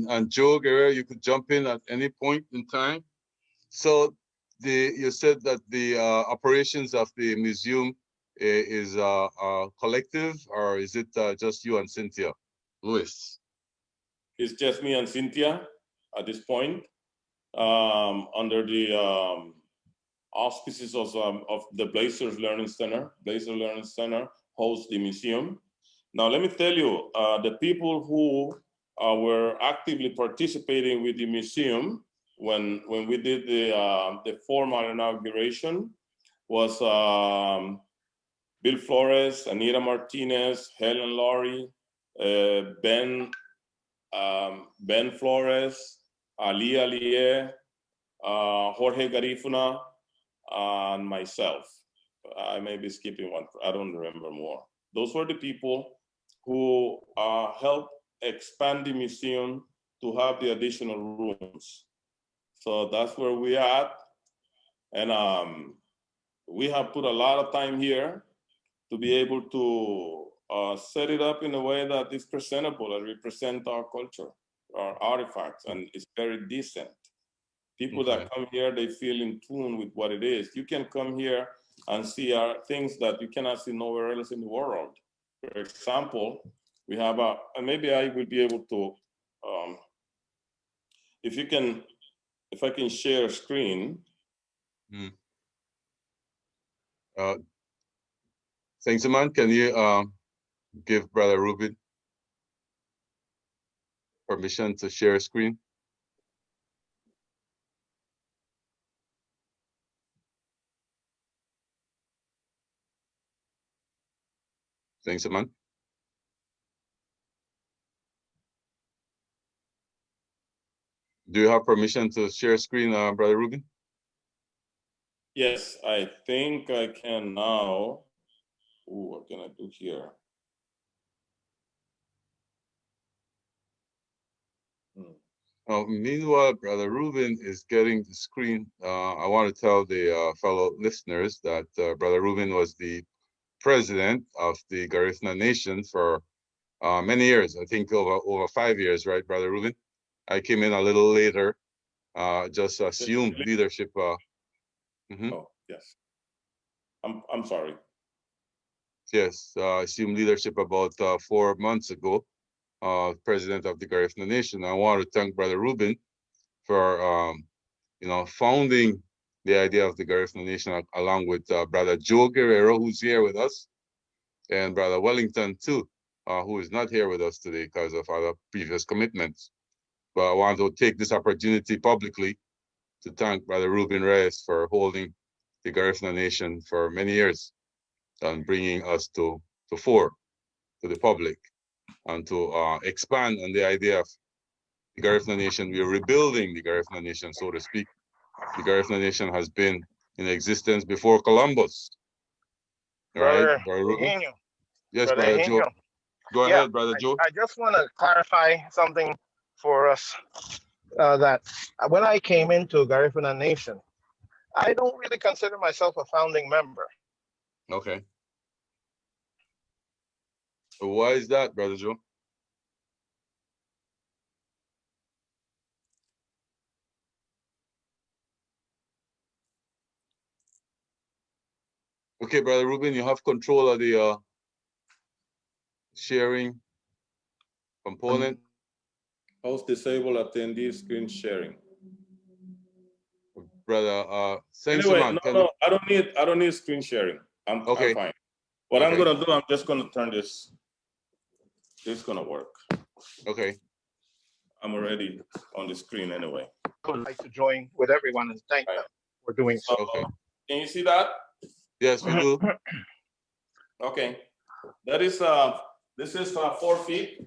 and Joe Guerrero, you could jump in at any point in time. So you said that the operations of the museum is collective, or is it just you and Cynthia Lewis? It's just me and Cynthia at this point, under the auspices of the Blazers Learning Center. Blazers Learning Center hosts the museum. Now, let me tell you, the people who were actively participating with the museum when we did the formal inauguration was Bill Flores, Anita Martinez, Helen Laurie, Ben Flores, Ali Aliye, Jorge Garifuna, and myself. I may be skipping one, I don't remember more. Those were the people who helped expand the museum to have the additional rooms. So that's where we are at. And we have put a lot of time here to be able to set it up in a way that is presentable and represent our culture, our artifacts, and it's very decent. People that come here, they feel in tune with what it is. You can come here and see things that you cannot see nowhere else in the world. For example, we have and maybe I will be able to, if I can share a screen. Thanks, man. Can you give Brother Ruben permission to share a screen? Thanks, man. Do you have permission to share screen, Brother Ruben? Yes, I think I can now. Ooh, what can I do here? Meanwhile, Brother Ruben is getting the screen. I want to tell the fellow listeners that Brother Ruben was the president of the Garifuna Nation for many years. I think over 5 years, right, Brother Ruben? I came in a little later, just assumed leadership. Oh, yes. I'm sorry. Yes, assumed leadership about 4 months ago. President of the Garifuna Nation. I want to thank Brother Ruben for founding the idea of the Garifuna Nation along with Brother Joe Guerrero, who's here with us, and Brother Wellington too, who is not here with us today because of other previous commitments. But I want to take this opportunity publicly to thank Brother Ruben Reyes for holding the Garifuna Nation for many years and bringing us to the public, and to expand on the idea of the Garifuna Nation. We are rebuilding the Garifuna Nation, so to speak. The Garifuna Nation has been in existence before Columbus. Brother Ruben? Yes, Brother Brother Joe. Go ahead, Brother Joe. I just want to clarify something for us, that when I came into Garifuna Nation, I don't really consider myself a founding member. Okay. So why is that, Brother Joe? Okay, Brother Ruben, you have control of the sharing component. Host disable attendee screen sharing. Brother, anyway, no, I don't need screen sharing. I'm fine. What I'm gonna do, I'm just gonna turn this. This is gonna work. Okay. I'm already on the screen anyway. I would like to join with everyone and thank them for doing so. Okay. Can you see that? Yes, we do. Okay. That is this is 4 feet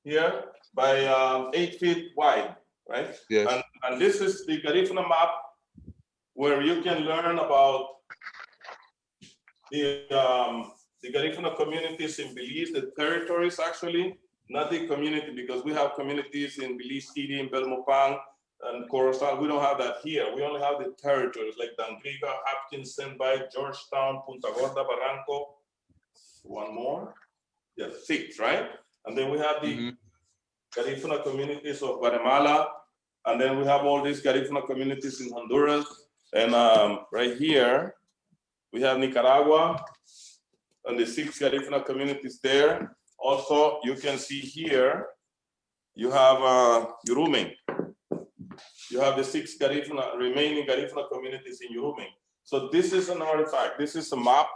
here by 8 feet wide, right? Yes. And this is the Garifuna map, where you can learn about the Garifuna communities in Belize, the territories actually, not the community, because we have communities in Belize City, in Belmopang, and Corozal. We don't have that here. We only have the territories like Dangriga, Hopkins, Senbay, Georgetown, Punta Gorda, Barranco. One more? Yes, 6, right? And then we have the Garifuna communities of Guatemala, and then we have all these Garifuna communities in Honduras, and right here we have Nicaragua and the 6 Garifuna communities there. Also, you can see here you have Yurumen. You have the 6 remaining Garifuna communities in Yurumen. So this is an artifact. This is a map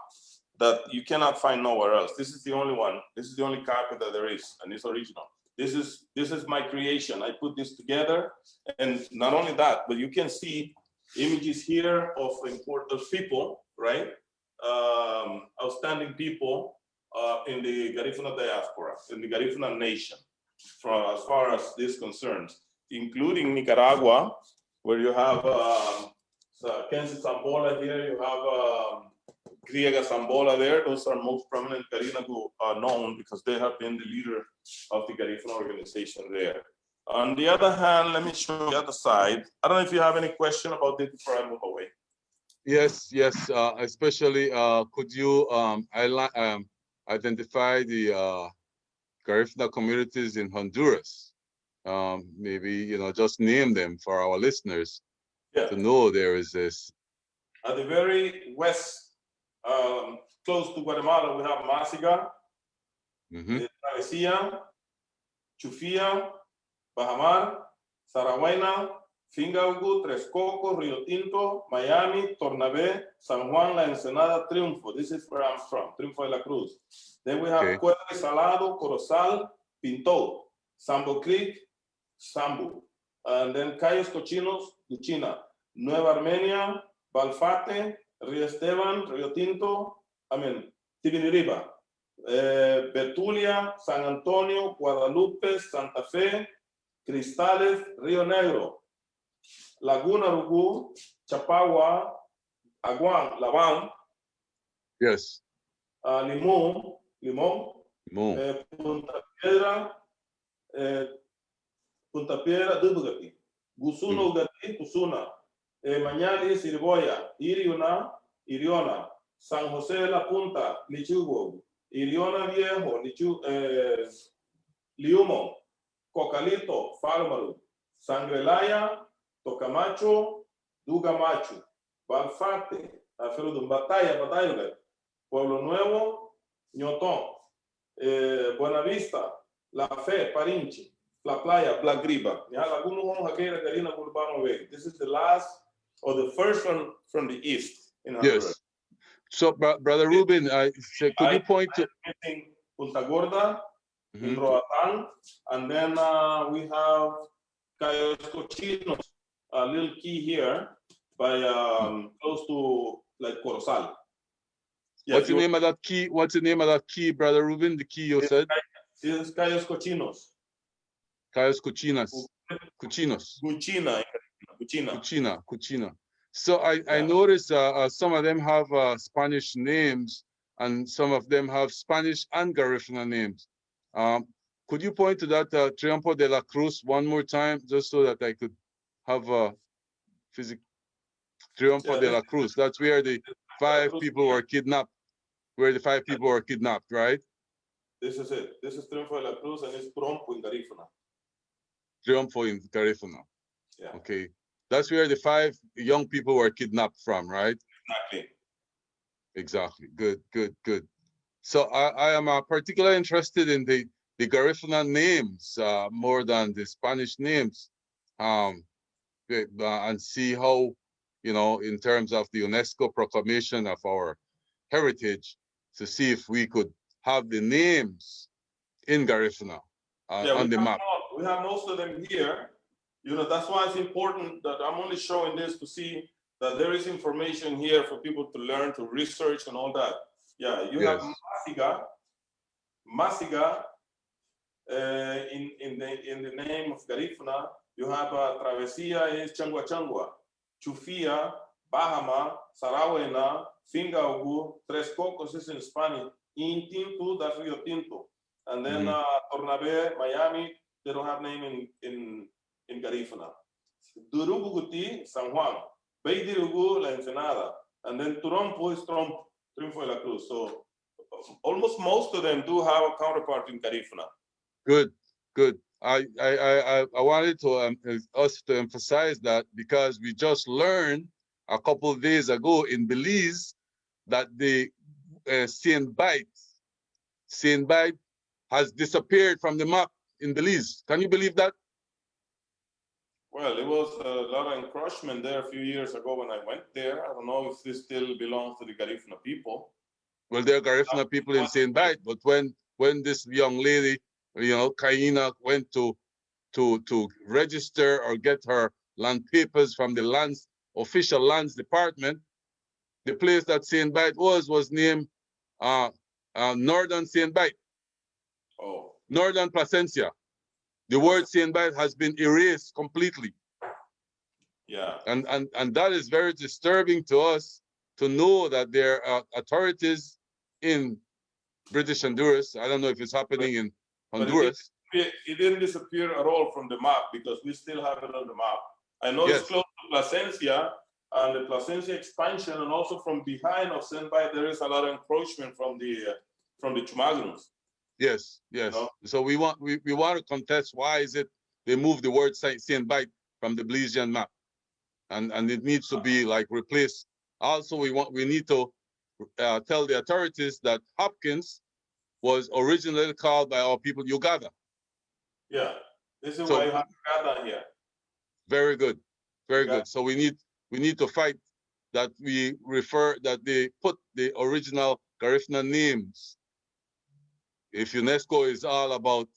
that you cannot find nowhere else. This is the only one. This is the only copy that there is, and it's original. This is my creation. I put this together, and not only that, but you can see images here of important people, right? Outstanding people in the Garifuna diaspora, in the Garifuna Nation, as far as this concerns, including Nicaragua, where you have Kenzie Zambola here, you have Griega Zambola there. Those are most prominent Garina who are known because they have been the leader of the Garifuna organization there. On the other hand, let me show you the other side. I don't know if you have any question about this before I move away. Yes, yes. Especially, could you identify the Garifuna communities in Honduras? Maybe just name them for our listeners to know there is this. At the very west, close to Guatemala, we have Masiga, Travesía, Chufía, Bajamar, Zarahuayna, Fingaugu, Tres Cocos, Rio Tinto, Miami, Tornabé, San Juan, La Ensenada, Triunfo. This is where I'm from, Triunfo de la Cruz. Then we have Cuadre Salado, Corozal, Pinto, Sambo Creek, Sambu. And then Cayos Cochinos, Luchina, Nueva Armenia, Balfate, Rio Esteban, Rio Tinto, Tibiniriba, Betulia, San Antonio, Guadalupe, Santa Fe, Cristales, Río Negro, Laguna Rugú, Chapagua, Aguán, Labán. Yes. Limón, Punta Piedra, Dubugati, Gusuno, Ugati, Kusuna, Mañali, Sirboya, Iriona, San José de la Punta, Lichugo, Iriona Viejo, Liumo, Cocalito, Fármaru, Sangrelaya, Tocamacho, Dugamacho, Balfate, Aferudum, Batalla, Pueblo Nuevo, Ñotón, Buenavista, La Fe, Parinchi, La Playa, Black Griba. This is the last or the first one from the east in Honduras. Yes. So, Brother Ruben, could you point to Punta Gorda, in Roatán, and then we have Cayos Cochinos, a little key here by close to like Corozal. Yes, what's the name of that key? What's the name of that key, Brother Ruben? The key you said? This is Cayos Cochinos. Cayos Cochinas. Cochinos. Cuchina. So I noticed some of them have Spanish names, and some of them have Spanish and Garifuna names. Could you point to that Triunfo de la Cruz one more time, just so that I could have a physical Triunfo de la Cruz? That's where the 5 people were kidnapped. Where the 5 people were kidnapped, right? This is it. This is Triunfo de la Cruz, and it's Trompo in Garifuna. Triunfo in Garifuna. Yeah. Okay. That's where the 5 young people were kidnapped from, right? Exactly. Good. So I am particularly interested in the Garifuna names more than the Spanish names, and see how, in terms of the UNESCO proclamation of our heritage, to see if we could have the names in Garifuna on the map. We have most of them here. That's why it's important that I'm only showing this to see that there is information here for people to learn, to research and all that. Yeah, you have Masiga in the name of Garifuna. You have Travesía is Changua, Chufía, Bahama, Zarahuayna, Fingaugu, Tres Cocos is in Spanish, Tinto, that's Rio Tinto. And then Tornabé, Miami, they don't have name in Garifuna. Durubuguti, San Juan. Beidirugu, La Ensenada. And then Turompo is Triunfo de la Cruz. So almost most of them do have a counterpart in Garifuna. Good. I wanted to us to emphasize that because we just learned a couple of days ago in Belize that the Saint Bite has disappeared from the map in Belize. Can you believe that? Well, it was a lot of encroachment there a few years ago when I went there. I don't know if this still belongs to the Garifuna people. Well, there are Garifuna people in Saint Bite, but when this young lady, Kaina, went to register or get her land papers from the lands official lands department, the place that Saint Bite was named Northern Saint Bite, Oh, Northern Placencia. The word Saint Bite has been erased completely. yeah. And that is very disturbing to us to know that there are authorities in British Honduras. I don't know if it's happening in Honduras. But it didn't disappear at all from the map because we still have it on the map. I know Yes. it's close to Placencia and the Placencia expansion, and also from behind of Senbai, there is a lot of encroachment from the Chumagnums. Yes. So we want to contest why is it they moved the word Saint Bite from the Belizean map, and it needs to be like replaced. Also, we need to tell the authorities that Hopkins was originally called by our people Uganda. Yeah, this is So, why you have Uganda here. Very good, very good. So we need to fight that that they put the original Garifuna names. If UNESCO is all about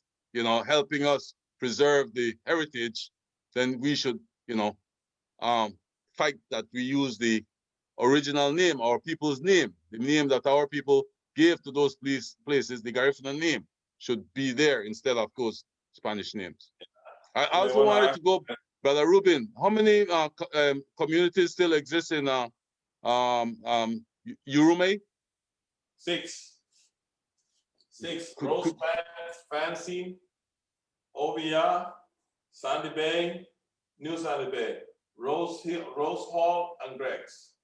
helping us preserve the heritage, then we should fight that we use the original name, our people's name, the name that our people gave to those places. The Garifuna name should be there instead of those Spanish names. I also wanted to go, Brother Ruben. How many communities still exist in Dumerei? Six. Rose Fancy, Ovia, Sandy Bay, New Sandy Bay, Rose Hall, and Greg's.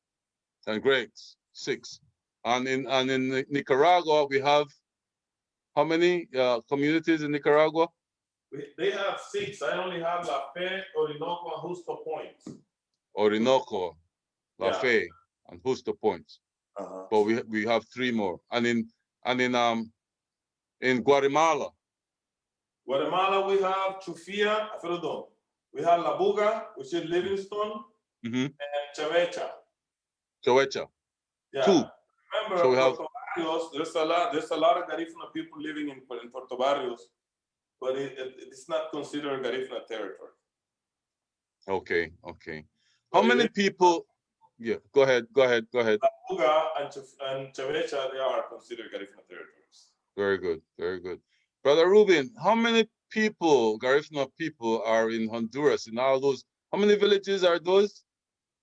And Greg's 6. And in Nicaragua we have how many communities in Nicaragua? They have 6. I only have La Fe, Orinoco, and Justo Point. Orinoco, La Fe, and Justo Point. But we have 3 more. And in Guatemala. Guatemala, we have Chufia, perdón. We have La Buga, which is Livingston, and Chavecha. Yeah. 2. Remember, so we have Barrios, there's a lot of Garifuna people living in Puerto Barrios, but it's not considered Garifuna territory. Okay. How many people? Yeah, go ahead. La Buga and Chavecha, they are considered Garifuna territories. Very good. Brother Ruben, how many people, Garifuna people, are in Honduras? In all those, how many villages are those?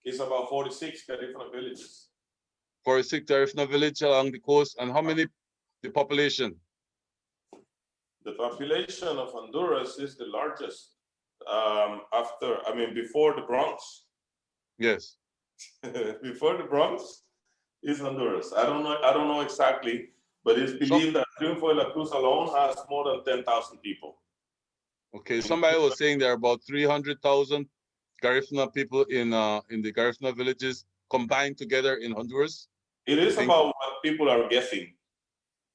It's about 46 Garifuna villages. 46 Garifuna villages along the coast, and how many the population? The population of Honduras is the largest before the Bronx. Yes. Before the Bronx is Honduras. I don't know exactly, but it's believed that Triunfo de la Cruz alone has more than 10,000 people. Okay, somebody was saying there are about 300,000 Garifuna people in the Garifuna villages combined together in Honduras. It is about what people are guessing.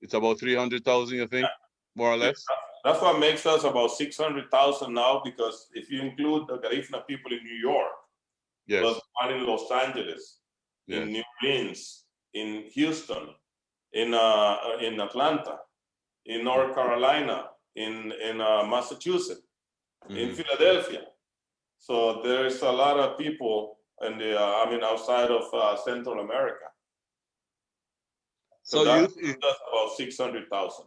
It's about 300,000, you think, more or less? That's what makes us about 600,000 now, because if you include the Garifuna people in New York, yes, plus one in Los Angeles, yes, in New Orleans, in Houston, in Atlanta, in North Carolina, in Massachusetts, in Philadelphia. So there's a lot of people in the outside of Central America. So that's about 600,000.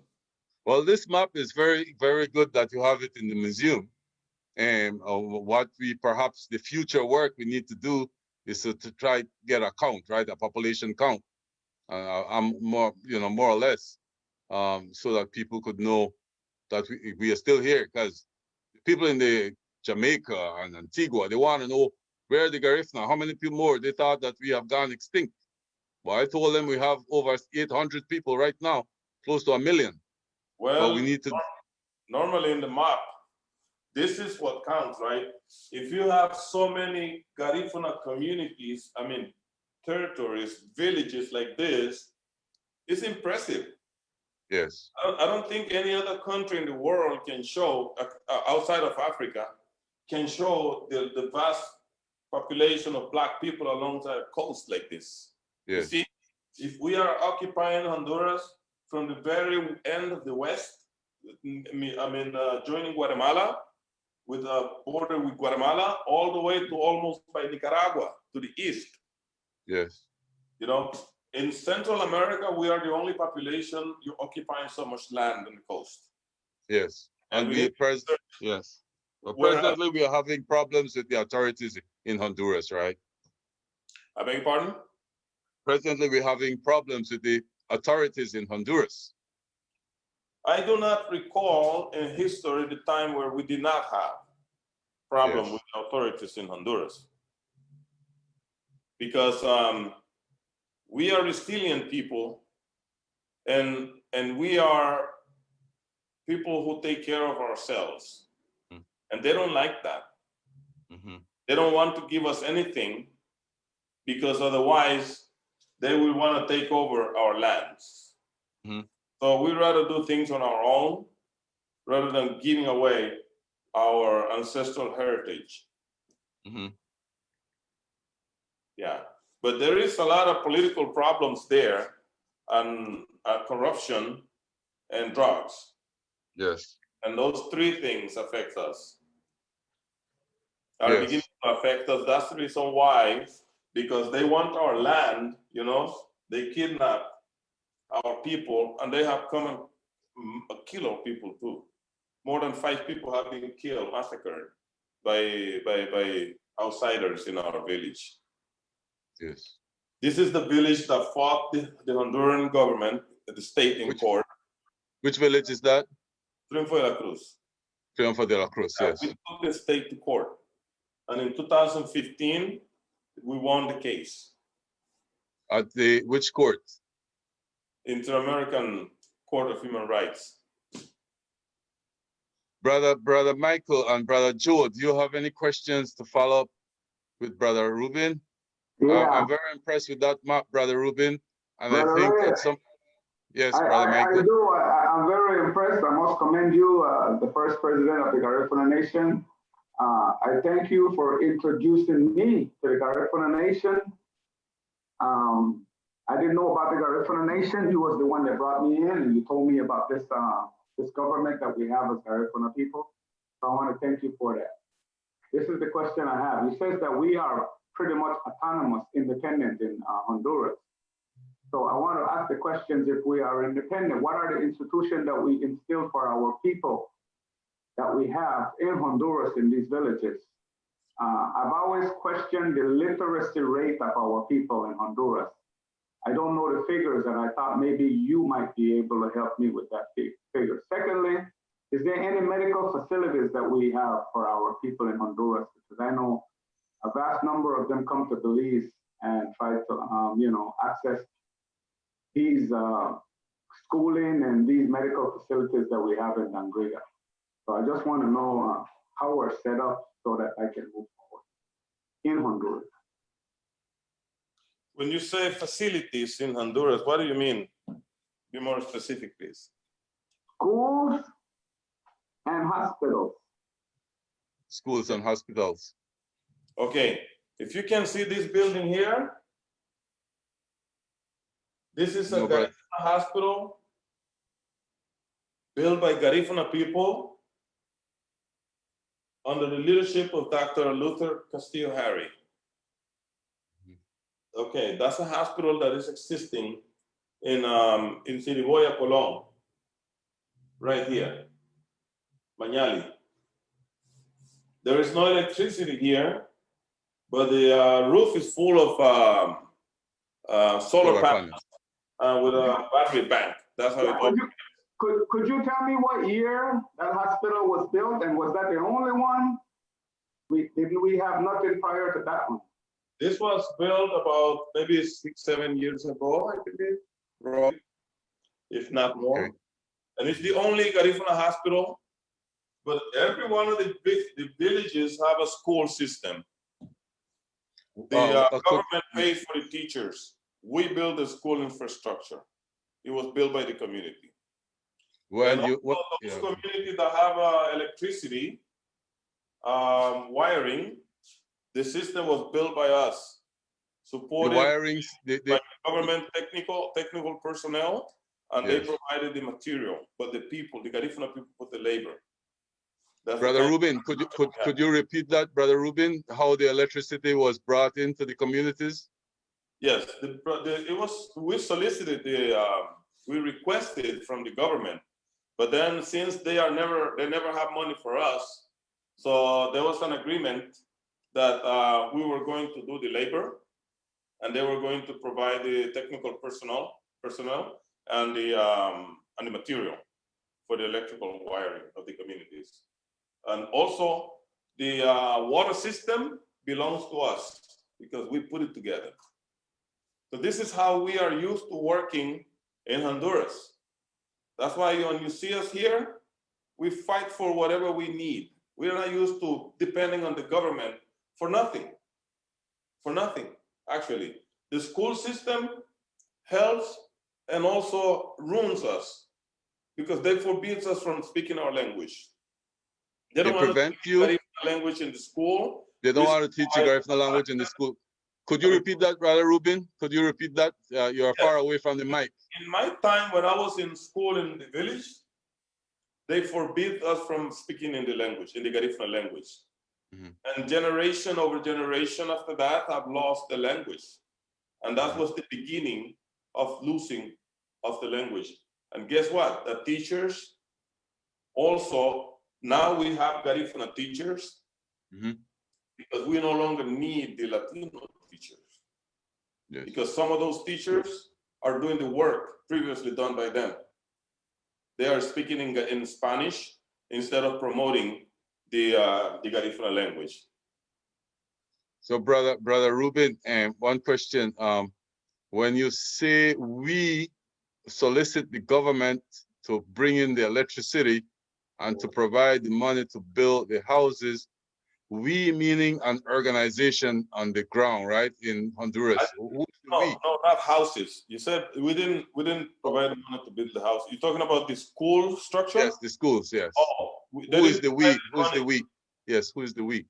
Well, this map is very, very good that you have it in the museum. And what we perhaps the future work we need to do is to try to get a count, right? A population count. I'm more or less, so that people could know that we are still here, because people in the Jamaica and Antigua, they want to know where the Garifuna, how many people more. They thought that we have gone extinct. Well, I told them we have over 800 people right now, close to 1 million. Well, but we need to. Normally in the map, this is what counts, right? If you have so many Garifuna communities, I mean, territories, villages like this, it's impressive. Yes. I don't think any other country in the world can show, outside of Africa, can show the vast population of Black people alongside a coast like this. Yes. You see, if we are occupying Honduras from the very end of the West, joining Guatemala, with a border with Guatemala, all the way to almost by Nicaragua to the east. Yes. You know, in Central America, we are the only population occupying so much land on the coast. Yes. And yes. But presently, we are having problems with the authorities in Honduras, right? I beg your pardon? Presently, we're having problems with the authorities in Honduras. I do not recall in history the time where we did not have problem with the authorities in Honduras. Because we are resilient people, and we are people who take care of ourselves. Mm. And they don't like that. Mm-hmm. They don't want to give us anything, because otherwise they will want to take over our lands. Mm-hmm. So we'd rather do things on our own rather than giving away our ancestral heritage. Mm-hmm. Yeah, but there is a lot of political problems there, and corruption and drugs. Yes. And those three things affect us. Are beginning to affect us. That's the reason why, because they want our land, you know, they kidnap our people, and they have come and kill our people too. More than 5 people have been killed, massacred by outsiders in our village. Yes. This is the village that fought the Honduran government, the state in court. Which village is that? Triunfo de la Cruz. Triunfo de la Cruz, yes. We took the state to court. And in 2015, we won the case. At which court? Inter-American Court of Human Rights. Brother Michael and Brother Joe, do you have any questions to follow up with Brother Ruben? Yeah. I'm very impressed with that map, Brother Ruben. And Brother I think Ray, at some... Yes, Brother Michael. I do. I'm very impressed. I must commend you, the first president of the Garifuna Nation. I thank you for introducing me to the Garifuna Nation. I didn't know about the Garifuna Nation. You was the one that brought me in, and you told me about this this government that we have as Garifuna people. So I want to thank you for that. This is the question I have. He says that we are pretty much autonomous, independent in Honduras. So I want to ask the questions: if we are independent, what are the institutions that we instill for our people that we have in Honduras in these villages? I've always questioned the literacy rate of our people in Honduras. I don't know the figures, and I thought maybe you might be able to help me with that figure. Secondly, is there any medical facilities that we have for our people in Honduras? Because I know a vast number of them come to Belize and try to, access these schooling and these medical facilities that we have in Dangrida. So I just want to know how we're set up so that I can move forward in Honduras. When you say facilities in Honduras, what do you mean? Be more specific, please. Schools and hospitals. Schools and hospitals. Okay, if you can see this building here, this is a Garifuna hospital built by Garifuna people under the leadership of Dr. Luther Castillo Harry. Okay, that's a hospital that is existing in Siriboya, Colón, right here, Mañali. There is no electricity here, but the roof is full of solar panels with a battery bank. That's how it operates. Could you tell me what year that hospital was built, and was that the only one? Didn't we have nothing prior to that one? This was built about maybe 6-7 years ago, I believe, if not more. Okay. And it's the only Garifuna hospital but every one of the villages have a school system. The government pays for the teachers. We build the school infrastructure. It was built by the community. Well, and those communities that have electricity wiring, the system was built by us, supported by government technical personnel, and they provided the material. But the people, the Garifuna people, put the labor. Brother Rubin, could you repeat that, Brother Rubin? How the electricity was brought into the communities? Yes, we solicited we requested from the government, but then since they never have money for us, so there was an agreement that we were going to do the labor, and they were going to provide the technical personnel and the material for the electrical wiring of the communities. And also the water system belongs to us because we put it together. So this is how we are used to working in Honduras. That's why when you see us here, we fight for whatever we need. We're not used to depending on the government for nothing. For nothing, actually. The school system helps and also ruins us because they forbids us from speaking our language. They don't want to teach language in the school. They don't want to teach the Garifuna language in the school. Could you repeat that, Brother Rubin? Could you repeat that? You are far away from the mic. In my time, when I was in school in the village, they forbid us from speaking in the language, in the Garifuna language. And generation over generation after that, I've lost the language. And that was the beginning of losing of the language. And guess what? The teachers also, now we have Garifuna teachers because we no longer need the Latino teachers. Yes. Because some of those teachers are doing the work previously done by them. They are speaking in Spanish instead of promoting the Garifuna language. So, brother Rubin, one question: when you say we solicit the government to bring in the electricity and to provide the money to build the houses, we meaning an organization on the ground, right, in Honduras? No, not houses. You said we didn't provide money to build the house. You're talking about the school structure? Yes, the schools. Yes. Oh, who is the we? Who is the we? Yes, who is the we?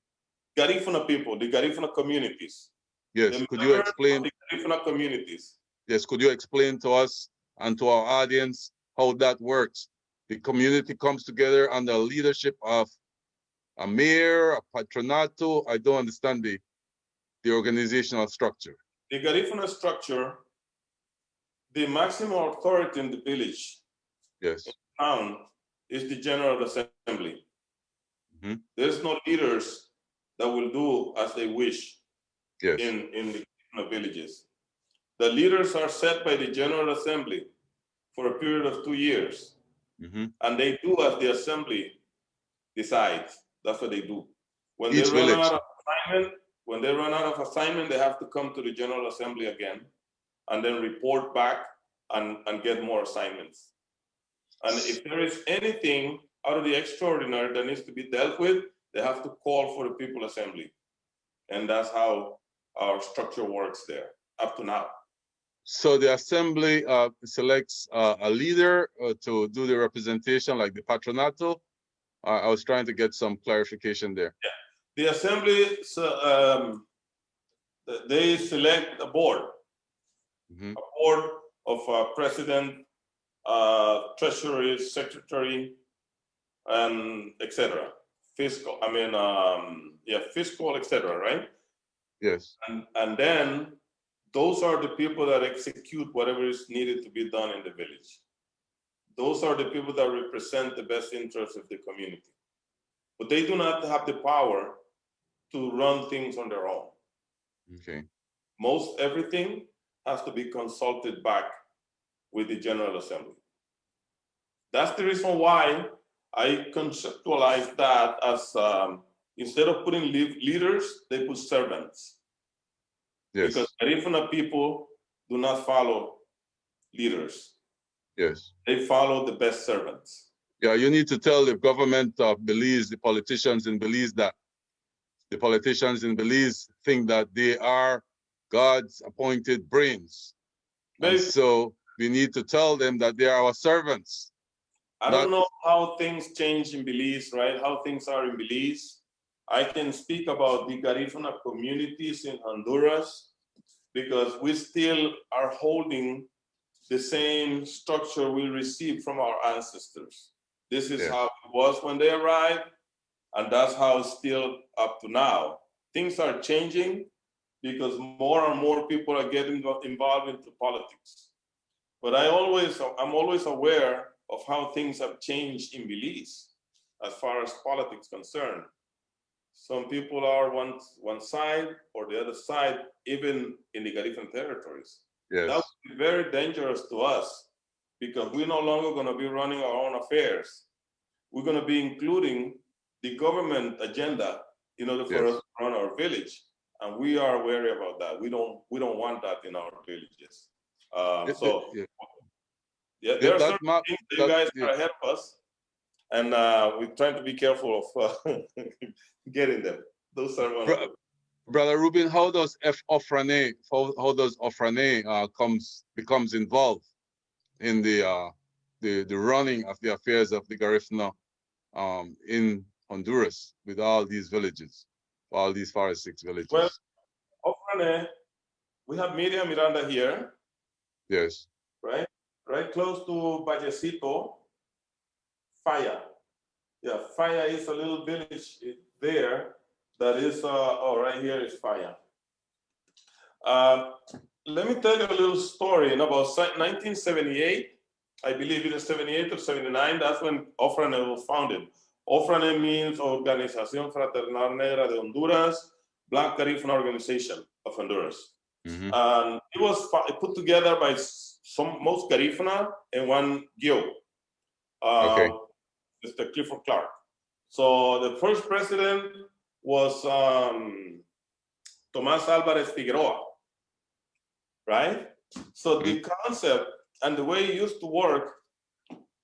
Garifuna people, the Garifuna communities. Yes. Could you explain the Garifuna communities? Yes. Could you explain to us and to our audience how that works? The community comes together under leadership of a mayor, a patronato. I don't understand the organizational structure. The Garifuna structure, the maximum authority in the village, yes, in the town, is the General Assembly. There's no leaders that will do as they wish in the villages. The leaders are set by the General Assembly for a period of 2 years. And they do as the assembly decides. That's what they do. When they run out of assignment, they have to come to the General Assembly again and then report back and get more assignments. And if there is anything out of the extraordinary that needs to be dealt with, they have to call for the People Assembly. And that's how our structure works there up to now. So the assembly selects a leader to do the representation, like the patronato. I was trying to get some clarification there. Yeah. The assembly, they select a board, a board of president, treasury, secretary, and etc. Fiscal, fiscal, etc. Right? Yes. And then those are the people that execute whatever is needed to be done in the village. Those are the people that represent the best interests of the community. But they do not have the power to run things on their own. Okay. Most everything has to be consulted back with the General Assembly. That's the reason why I conceptualize that as instead of putting leaders, they put servants. Yes. Because Garifuna people do not follow leaders. Yes. They follow the best servants. Yeah, you need to tell the government of Belize, the politicians in Belize, that the politicians in Belize think that they are God's appointed brains. And Maybe, so we need to tell them that they are our servants. I don't know how things change in Belize, right? How things are in Belize. I can speak about the Garifuna communities in Honduras because we still are holding the same structure we received from our ancestors. This is how it was when they arrived, and that's how it's still up to now. Things are changing because more and more people are getting involved into politics. But I'm always aware of how things have changed in Belize as far as politics concerned. Some people are one side or the other side, even in the Garifuna territories. Yes. That would be very dangerous to us because we're no longer going to be running our own affairs. We're going to be including the government agenda in order for us to run our village, and we are wary about that. We don't want that in our villages. There are certain things that you guys are ahead of us, and we're trying to be careful of getting them. Those are one of them. Brother Ruben, how does Ofrane becomes involved in the running of the affairs of the Garifuna in Honduras with all these villages, all these forest 6 villages? Well, Ofrane, we have Miriam Miranda here. Yes. Right close to Vallecito, Faya. Yeah, Faya is a little village there that is, right here is Faya. Let me tell you a little story. In about 1978, I believe it is 78 or 79, that's when Ofrane was founded. Ofrane means Organización Fraternal Negra de Honduras, Black Garifuna Organization of Honduras. And it was put together by most Garifuna and one Gio, Mr. Clifford Clark. So the first president was Tomás Álvarez Figueroa, right? So the concept and the way it used to work,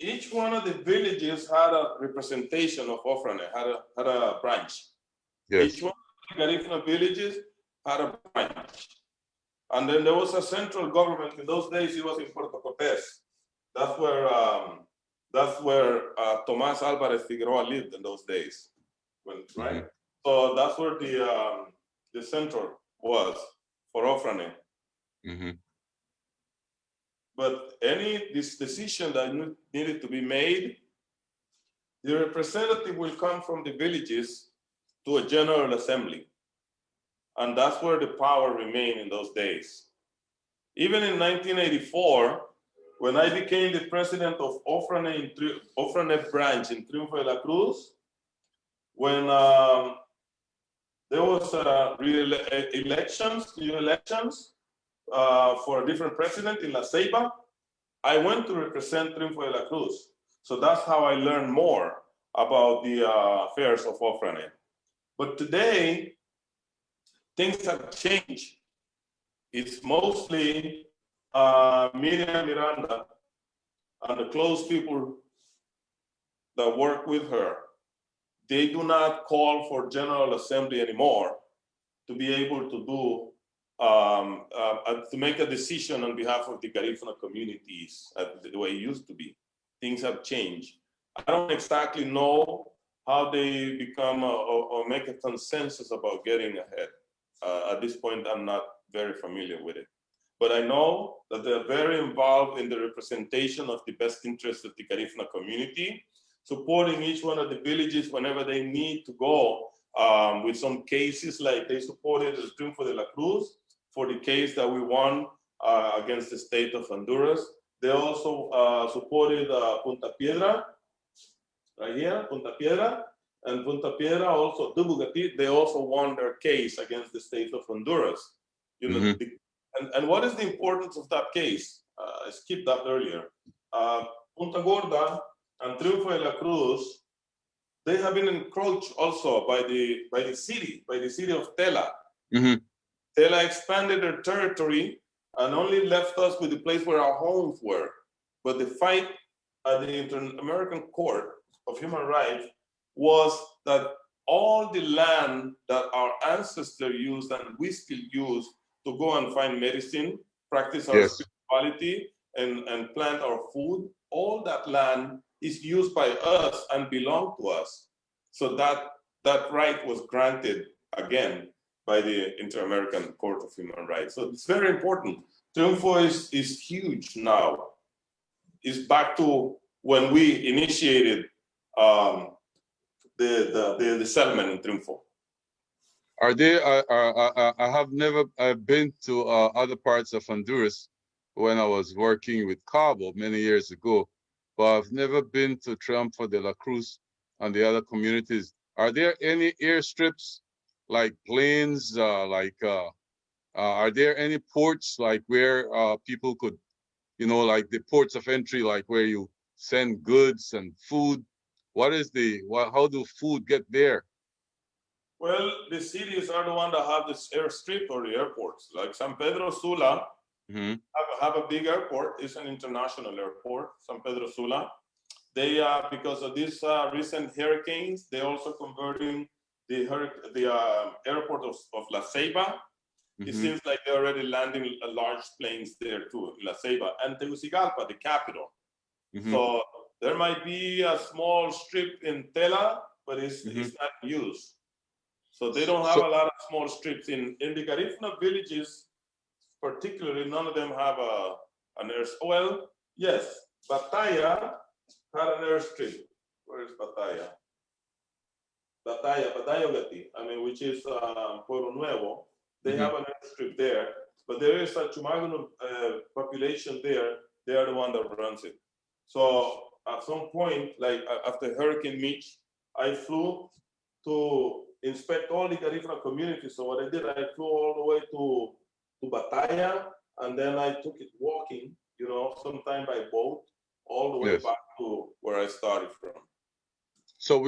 each one of the villages had a representation of Ofrane, had a branch. Yes. Each one of the Garifuna villages had a branch. And then there was a central government. In those days, it was in Puerto Cortes. That's where Tomás Álvarez Figueroa lived in those days, right? So that's where the center was for Ofrane. But this decision that needed to be made, the representative will come from the villages to a general assembly. And that's where the power remained in those days. Even in 1984, when I became the president of Ofrane branch in Triunfo de la Cruz, when there was new elections for a different president in La Ceiba, I went to represent Triunfo de la Cruz. So that's how I learned more about the affairs of Ofrane. But today, things have changed. It's mostly Miriam Miranda and the close people that work with her. They do not call for General Assembly anymore to be able to do to make a decision on behalf of the Garifuna communities the way it used to be. Things have changed. I don't exactly know how they become or make a consensus about getting ahead. At this point, I'm not very familiar with it. But I know that they're very involved in the representation of the best interests of the Garifuna community, supporting each one of the villages whenever they need to go with some cases, like they supported the Triunfo de la Cruz for the case that we won against the state of Honduras. They also supported Punta Piedra, right here, Punta Piedra, and Punta Piedra also, Dubugati, they also won their case against the state of Honduras. You know, and what is the importance of that case? I skipped that earlier. Punta Gorda and Triunfo de la Cruz, they have been encroached also by the city of Tela. Tela expanded their territory and only left us with the place where our homes were. But the fight at the Inter-American Court of Human Rights was that all the land that our ancestors used and we still use to go and find medicine, practice our spirituality, and plant our food, all that land is used by us and belong to us. So that right was granted again by the Inter-American Court of Human Rights. So it's very important. Triunfo is huge now. It's back to when we initiated the settlement in Triunfo. Are there? I have never been to other parts of Honduras when I was working with Cabo many years ago, but I've never been to Triunfo de la Cruz and the other communities. Are there any airstrips, like planes, are there any ports like where people could, like the ports of entry, like where you send goods and food? How do food get there? Well, the cities are the one that have this airstrip or the airports. Like San Pedro Sula have a big airport. It's an international airport, San Pedro Sula. They because of these recent hurricanes, they're also converting the airport of La Ceiba. It seems like they're already landing large planes there too, La Ceiba and Tegucigalpa, the capital. So there might be a small strip in Tela, but it's not used. So they don't have a lot of small strips in the Garifuna villages, particularly. None of them have an airstrip. Well, yes, Bataya had an airstrip. Where is Bataya? Bataya Gati. I mean, which is Pueblo Nuevo. They have an airstrip there, but there is a Chumagano population there. They are the one that runs it. So at some point, like after Hurricane Mitch, I flew to inspect all the Garifuna communities. So what I did, I flew all the way to Bataya, and then I took it walking, sometime by boat, all the way back to where I started from. So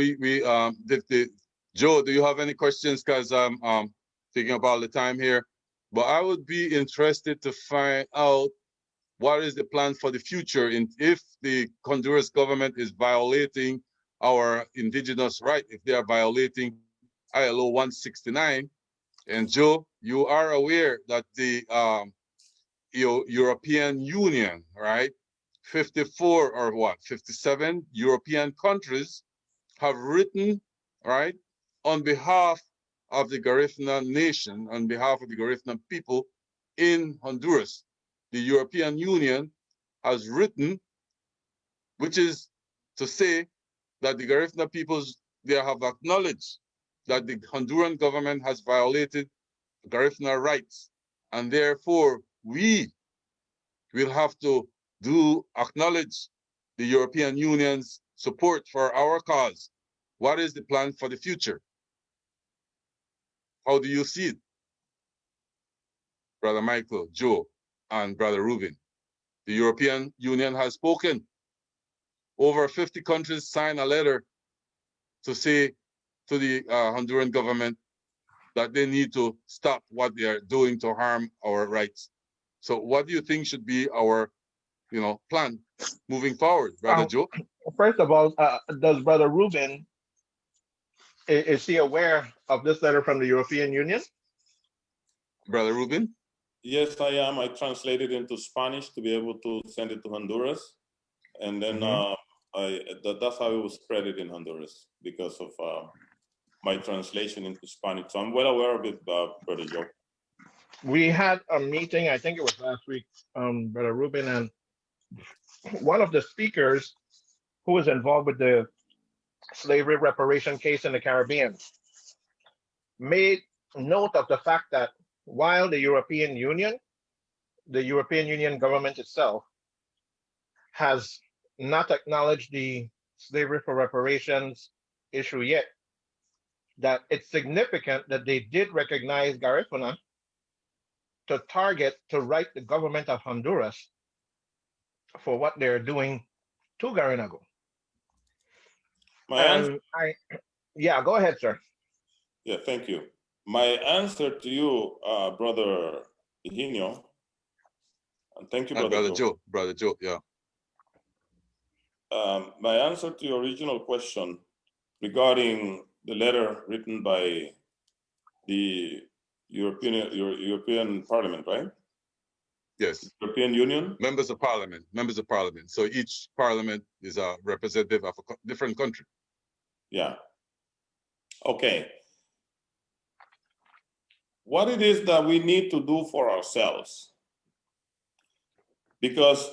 Joe, do you have any questions? Because I'm thinking about the time here, but I would be interested to find out what is the plan for the future if the Honduras government is violating our indigenous right, if they are violating ILO 169. And Joe, you are aware that the European Union, right, 54 or what, 57 European countries have written, right, on behalf of the Garifuna Nation, on behalf of the Garifuna people in Honduras. The European Union has written, which is to say that the Garifuna peoples, they have acknowledged that the Honduran government has violated Garifuna rights, and therefore we will have to acknowledge the European Union's support for our cause. What is the plan for the future? How do you see it, Brother Michael, Joe, and Brother Ruben? The European Union has spoken. Over 50 countries signed a letter to say to the Honduran government that they need to stop what they are doing to harm our rights. So what do you think should be our plan moving forward, Brother Joe? First of all, does Brother Ruben, is he aware of this letter from the European Union? Brother Ruben? Yes, I am. I translated into Spanish to be able to send it to Honduras. And then that's how it was spread in Honduras because of my translation into Spanish. So I'm well aware of it, Brother Joe. We had a meeting, I think it was last week, Brother Ruben, and one of the speakers who was involved with the slavery reparation case in the Caribbean made note of the fact that while the European Union government itself has not acknowledged the slavery for reparations issue yet, that it's significant that they did recognize Garifuna to write the government of Honduras for what they're doing to Garinago. Yeah, go ahead, sir. Yeah, thank you. My answer to you, Brother Eugenio, and thank you, Brother Joe. Brother Joe, yeah. my answer to your original question regarding the letter written by the European Parliament, right? Yes. European Union. Members of parliament. Members of parliament. So each parliament is a representative of a different country. Yeah. Okay. What it is that we need to do for ourselves, because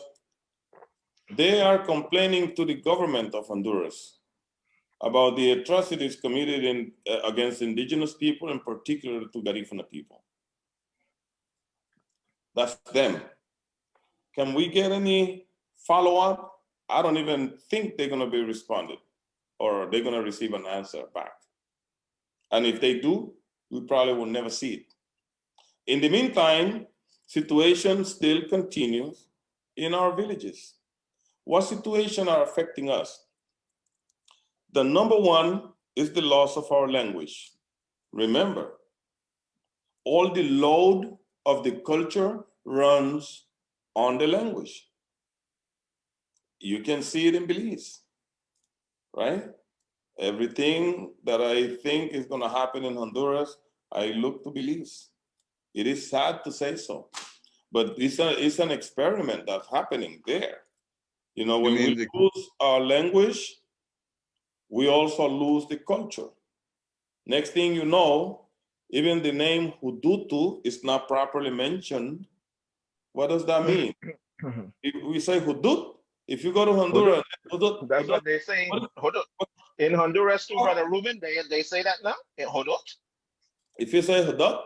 they are complaining to the government of Honduras about the atrocities committed against indigenous people, in particular to Garifuna people. That's them. Can we get any follow-up? I don't even think they're gonna be responded or they're gonna receive an answer back. And if they do, we probably will never see it. In the meantime, situation still continues in our villages. What situation are affecting us? The number one is the loss of our language. Remember, all the load of the culture runs on the language. You can see it in Belize, right? Everything that I think is gonna happen in Honduras, I look to Belize. It is sad to say so, but it's an experiment that's happening there. You know, when we lose our language, we also lose the culture. Next thing you know, even the name Hudutu is not properly mentioned. What does that mean? If we say Hudut, if you go to Honduras, Hudut, That's what they say. Hodot. In Honduras too, Brother Ruben, they say that now? In Hodot? If you say Hudut,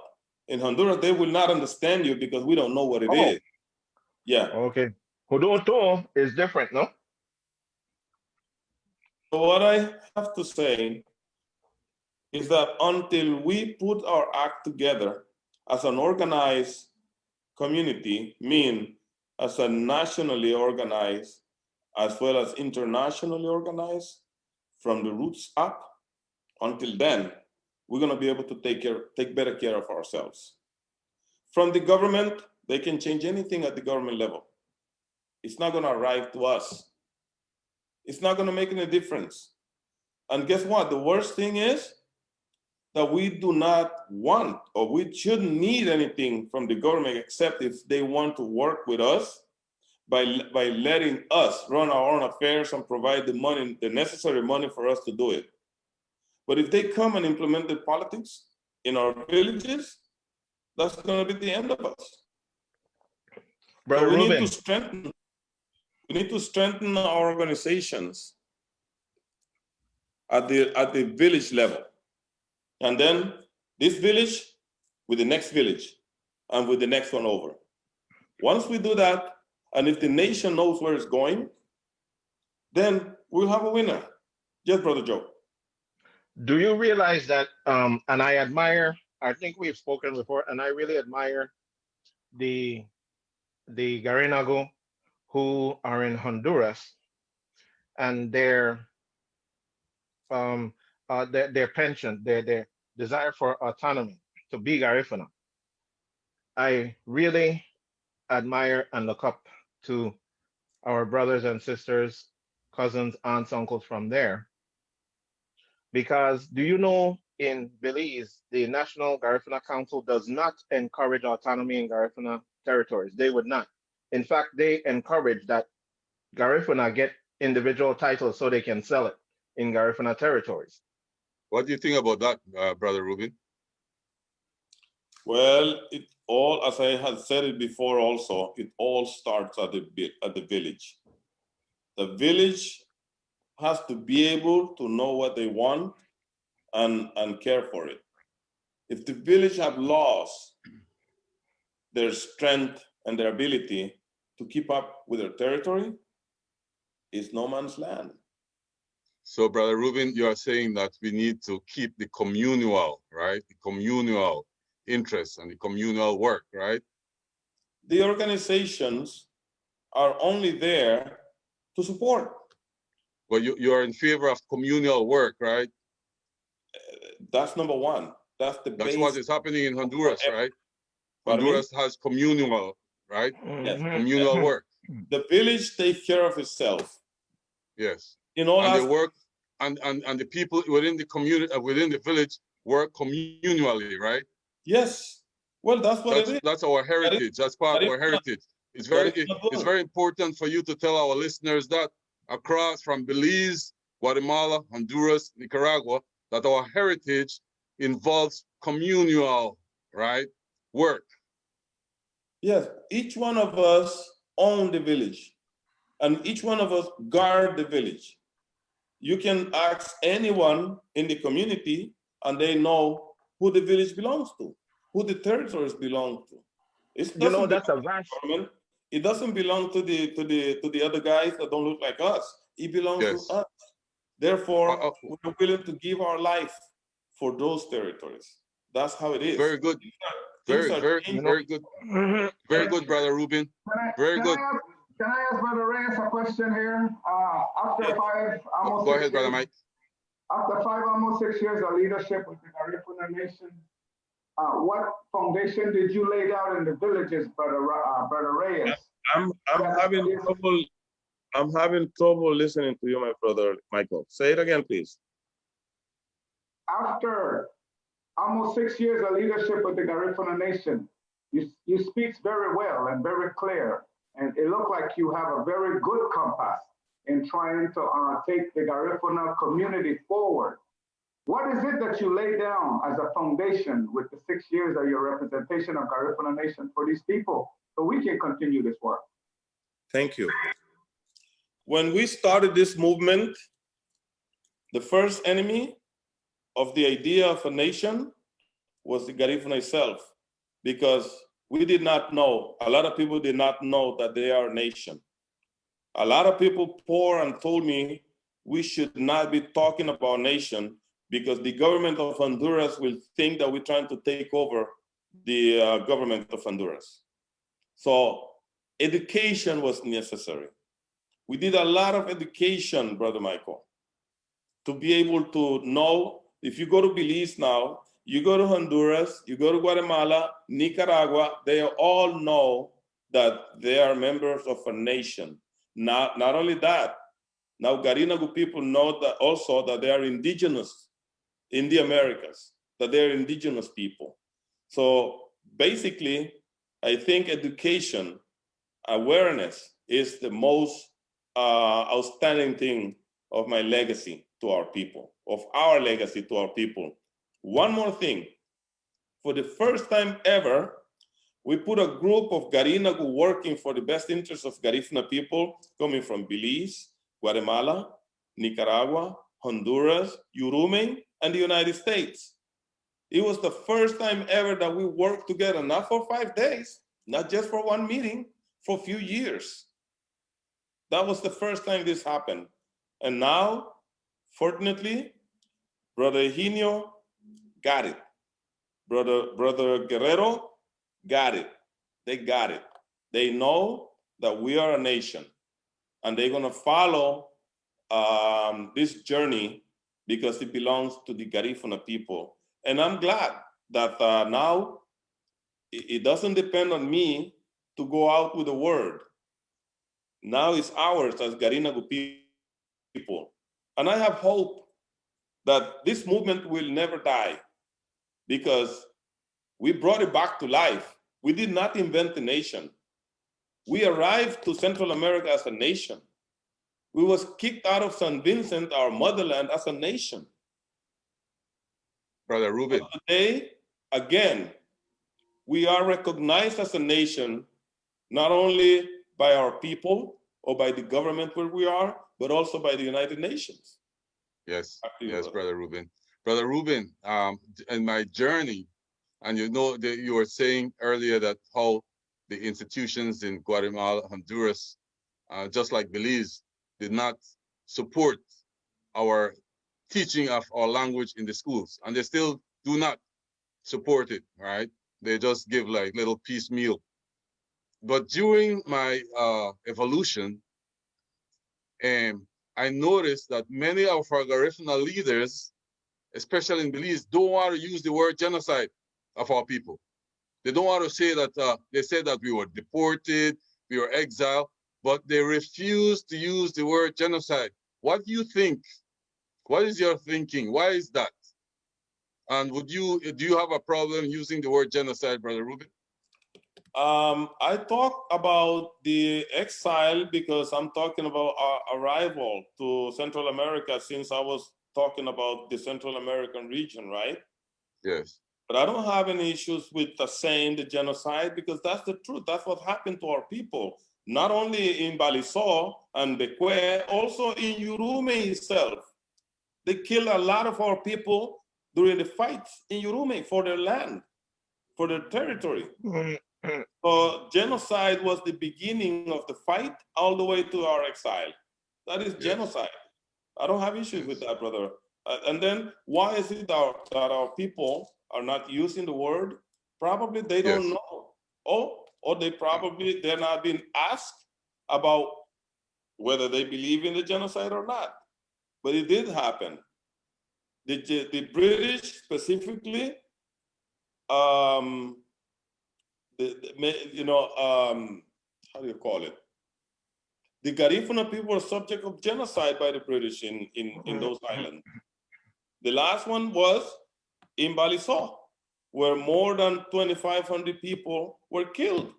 in Honduras, they will not understand you because we don't know what it is. Yeah. Okay. Hodoto is different, no? So what I have to say is that until we put our act together as an organized community, mean as a nationally organized as well as internationally organized from the roots up, until then, we're gonna be able to take better care of ourselves. From the government, they can change anything at the government level. It's not gonna arrive to us. It's not gonna make any difference. And guess what? The worst thing is that we do not want, or we shouldn't need anything from the government except if they want to work with us by letting us run our own affairs and provide the money, the necessary money for us to do it. But if they come and implement the politics in our villages, that's gonna be the end of us. Brother So we Ruben. need to strengthen our organizations at the village level. And then this village with the next village and with the next one over. Once we do that, and if the nation knows where it's going, then we'll have a winner. Yes, Brother Joe. Do you realize that, and I admire, I think we've spoken before, and I really admire the Garinago who are in Honduras and their penchant, their desire for autonomy, to be Garifuna. I really admire and look up to our brothers and sisters, cousins, aunts, uncles from there. Because do you know in Belize, the National Garifuna Council does not encourage autonomy in Garifuna territories. They would not. In fact, they encourage that Garifuna get individual titles so they can sell it in Garifuna territories. What do you think about that, Brother Ruben? Well, it all, as I had said it before also, it all starts at the village. The village has to be able to know what they want and care for it. If the village have lost their strength and their ability to keep up with their territory, it's no man's land. So, Brother Ruben, you are saying that we need to keep the communal, right? The communal interests and the communal work, right? The organizations are only there to support. Well, you are in favor of communal work, right? That's number one. That's what is happening in Honduras, right? Honduras has communal, right? Yes. Communal work. The village takes care of itself. Yes. In all And they aspects. work, and the people within the community, within the village, work communally, right? Yes. Well, that's what it is. That's our heritage. That's part of our Garifuna, heritage. It's Garifuna. very important for you to tell our listeners that across from Belize, Guatemala, Honduras, Nicaragua, that our heritage involves communal, right, work. Yes, each one of us own the village, and each one of us guard the village. You can ask anyone in the community, and they know who the village belongs to, who the territories belong to. It You know, doesn't that's a belong to vast. the government. It doesn't belong to the other guys that don't look like us. It belongs to Yes. us. Therefore, Uh, we're willing to give our life for those territories. That's how it is. very good. Things are Very changing. very good, brother Ruben. Very good. Can I ask Brother Reyes a question here? After Yes. five, almost Go 6 ahead, brother years, Mike. after almost 6 years of leadership with the Garifuna Nation, what foundation did you lay down in the villages, Brother Reyes? I'm having trouble listening to you, my brother Michael. Say it again, please. After almost 6 years of leadership with the Garifuna Nation, you speak very well and very clear, and it looked like you have a very good compass in trying to take the Garifuna community forward. What is it that you lay down as a foundation with the 6 years of your representation of Garifuna Nation for these people so we can continue this work? Thank you. When we started this movement, the first enemy of the idea of a nation was the Garifuna itself, because we did not know, a lot of people did not know that they are a nation. A lot of people poured and told me we should not be talking about nation because the government of Honduras will think that we're trying to take over the government of Honduras. So education was necessary. We did a lot of education, Brother Michael, to be able to know. If you go to Belize now, you go to Honduras, you go to Guatemala, Nicaragua, they all know that they are members of a nation. Not only that, now Garinagu people know that also that they are indigenous in the Americas, that they're indigenous people. So basically, I think education, awareness is the most outstanding thing of my legacy to our people, of our legacy to our people. One more thing, for the first time ever, we put a group of Garinagu working for the best interests of Garifuna people coming from Belize, Guatemala, Nicaragua, Honduras, Urume, and the United States. It was the first time ever that we worked together, not for 5 days, not just for one meeting, for a few years. That was the first time this happened. And now, fortunately, Brother Eugenio got it. Brother Guerrero got it. They got it. They know that we are a nation, and they're gonna follow this journey because it belongs to the Garifuna people. And I'm glad that now it doesn't depend on me to go out with the word. Now it's ours as Garinagu people. And I have hope that this movement will never die because we brought it back to life. We did not invent the nation. We arrived to Central America as a nation. We was kicked out of St. Vincent, our motherland, as a nation. Brother Ruben. But today, again, we are recognized as a nation, not only by our people or by the government where we are, but also by the United Nations. Yes, yes, Brother Ruben. Brother Ruben, in my journey, and you know that you were saying earlier that how the institutions in Guatemala, Honduras, just like Belize, did not support our teaching of our language in the schools, and they still do not support it, right? They just give like little piecemeal. But during my evolution, I noticed that many of our Garifuna leaders, especially in Belize, don't want to use the word genocide of our people. They don't want to say that, they said that we were deported, we were exiled, but they refuse to use the word genocide. What do you think? What is your thinking? Why is that? And do you have a problem using the word genocide, Brother Rubin? I talk about the exile because I'm talking about our arrival to Central America, since I was talking about the Central American region, right? Yes. But I don't have any issues with saying the genocide, because that's the truth. That's what happened to our people, not only in Balisao and Beque, also in Yurume itself. They killed a lot of our people during the fights in Yurume for their land, for their territory. So genocide was the beginning of the fight all the way to our exile. That is genocide. I don't have issues with that, brother. And then why is it that our people are not using the word? Probably they don't know. Or they're not being asked about whether they believe in the genocide or not. But it did happen. The British specifically, how do you call it? The Garifuna people were subject of genocide by the British in those islands. The last one was in Balisao, where more than 2,500 people were killed.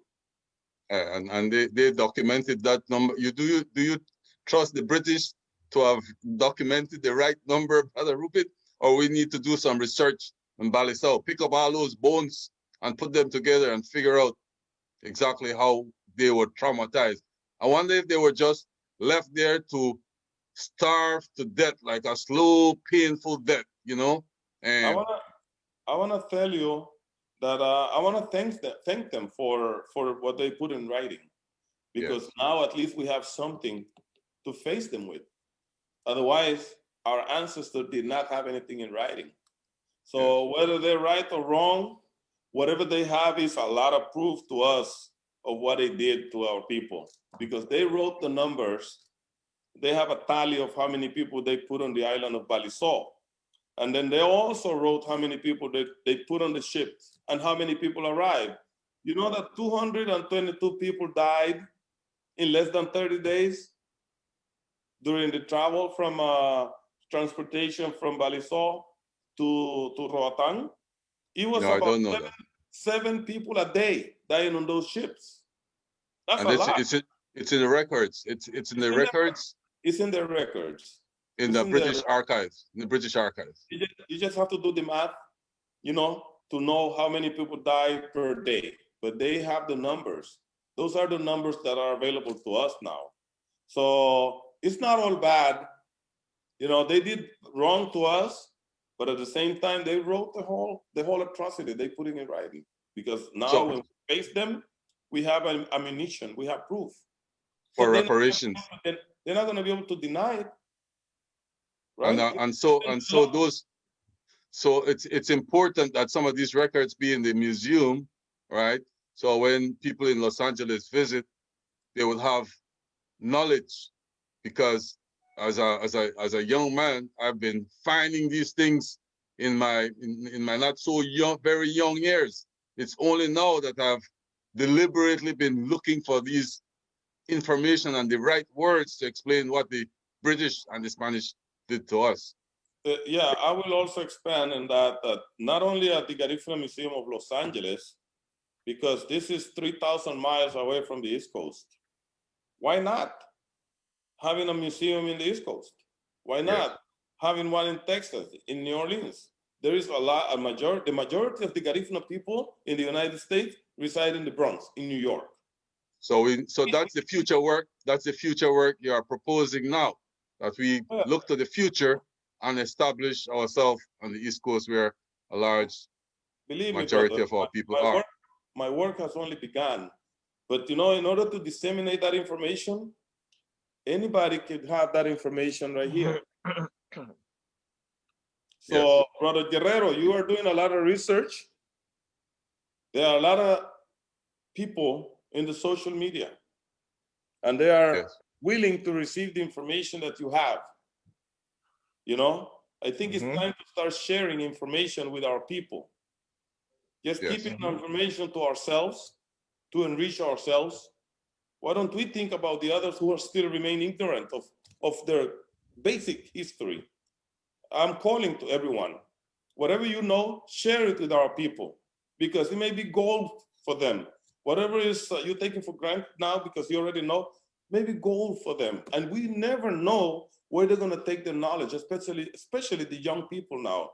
And they documented that number. Do you trust the British to have documented the right number, Brother Rupert? Or we need to do some research in Balisao, pick up all those bones and put them together and figure out exactly how they were traumatized. I wonder if they were just left there to starve to death, like a slow, painful death, you know? I And wanna tell you that I wanna thank them for what they put in writing, because now at least we have something to face them with. Otherwise, our ancestors did not have anything in writing. So whether they're right or wrong, whatever they have is a lot of proof to us of what they did to our people, because they wrote the numbers. They have a tally of how many people they put on the island of Balisao. And then they also wrote how many people they put on the ships and how many people arrived. You know that 222 people died in less than 30 days during the travel from transportation from Balisao to Roatán. It was no, I about don't know that. seven people a day dying on those ships. That's And a lot. it's in the records. It's in the records. It's in the records. In the British archives. In the British archives. You just have to do the math, to know how many people die per day. But they have the numbers. Those are the numbers that are available to us now. So it's not all bad. They did wrong to us, but at the same time, they wrote the whole atrocity. They put it in writing, because now when we face them, we have ammunition, we have proof. So for reparations. they're not going to be able to deny it, right? So it's important that some of these records be in the museum, right? So when people in Los Angeles visit, they will have knowledge, because as a young man, I've been finding these things in my not so very young years. It's only now that I've deliberately been looking for these information and the right words to explain what the British and the Spanish did to us. Yeah, I will also expand on that not only at the Garifuna Museum of Los Angeles, because this is 3,000 miles away from the East Coast. Why not having a museum in the East Coast? Why not having one in Texas, in New Orleans? There is the majority of the Garifuna people in the United States reside in the Bronx, in New York. So that's the future work. That's the future work you are proposing now, that we look to the future and establish ourselves on the East Coast, where a large majority of our people are. My work has only begun. But in order to disseminate that information, anybody can have that information right here. So, Brother Guerrero, you are doing a lot of research. There are a lot of people in the social media, and they are willing to receive the information that you have. I think it's time to start sharing information with our people. Just keeping the information to ourselves, to enrich ourselves. Why don't we think about the others who are still remain ignorant of their basic history. I'm calling to everyone. Whatever you know, share it with our people, because it may be gold for them. Whatever is you're taking for granted now because you already know, maybe gold for them. And we never know where they're going to take the knowledge, especially the young people now.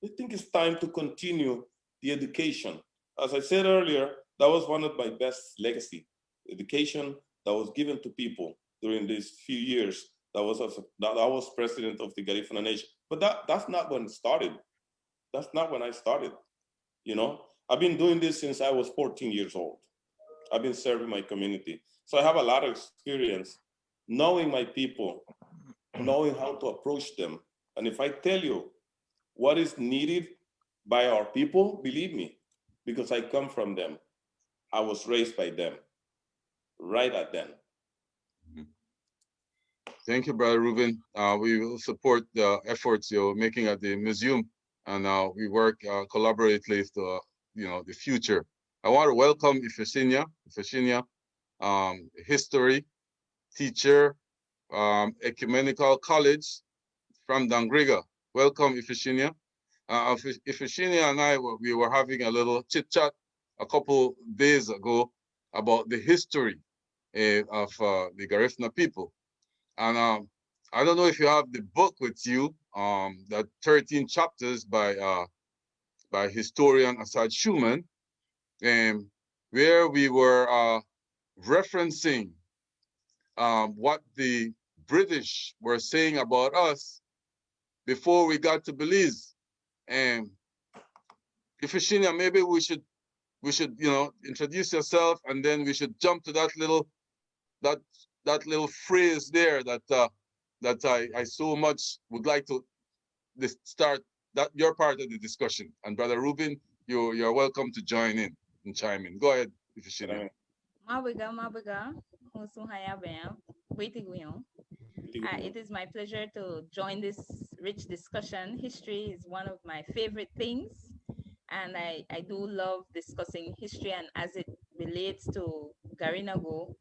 I think it's time to continue the education. As I said earlier, that was one of my best legacy, education that was given to people during these few years that I was president of the Garifuna Nation. But that's not when it started. That's not when I started. You know, I've been doing this since I was 14 years old. I've been serving my community. So I have a lot of experience knowing my people, knowing how to approach them. And if I tell you what is needed by our people, believe me, because I come from them. I was raised by them, right at them. Thank you, Brother Ruben. We will support the efforts you're making at the museum, and we work collaboratively to, the future. I want to welcome Ifeshinia, history teacher, ecumenical college from Dangriga. Welcome, Ifeshinia. Ifeshinia and we were having a little chit chat a couple days ago about the history of the Garifuna people. And I don't know if you have the book with you, the 13 chapters by historian Asad Schumann, where we were referencing what the British were saying about us before we got to Belize. And Ifeshinia, maybe we should introduce yourself, and then we should jump to that little phrase there that I so much would like to start that your part of the discussion. And Brother Ruben, you're welcome to join in and chime in. Go ahead, Ifeshinia. Mabiga, it is my pleasure to join this rich discussion. History is one of my favorite things, and I do love discussing history. And as it relates to Garinago,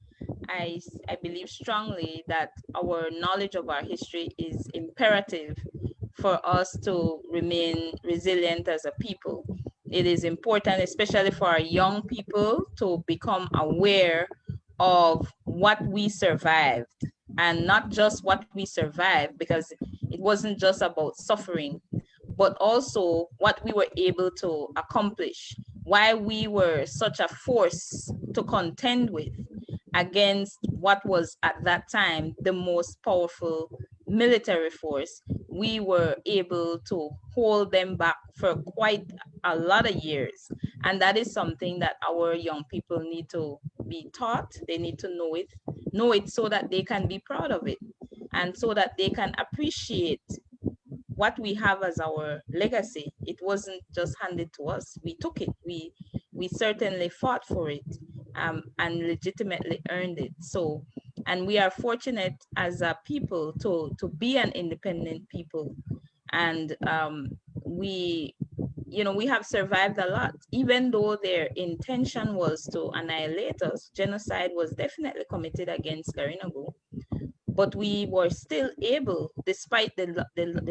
I believe strongly that our knowledge of our history is imperative for us to remain resilient as a people. It is important, especially for our young people, to become aware of what we survived, and not just what we survived, because it wasn't just about suffering, but also what we were able to accomplish, why we were such a force to contend with against what was at that time the most powerful military force. We were able to hold them back for quite a lot of years. And that is something that our young people need to be taught. They need to know it so that they can be proud of it, and so that they can appreciate what we have as our legacy. It wasn't just handed to us. We took it. We certainly fought for it, and legitimately earned it. So, and we are fortunate as a people to be an independent people, and we have survived a lot. Even though their intention was to annihilate us, genocide was definitely committed against Garinagu, but we were still able, despite the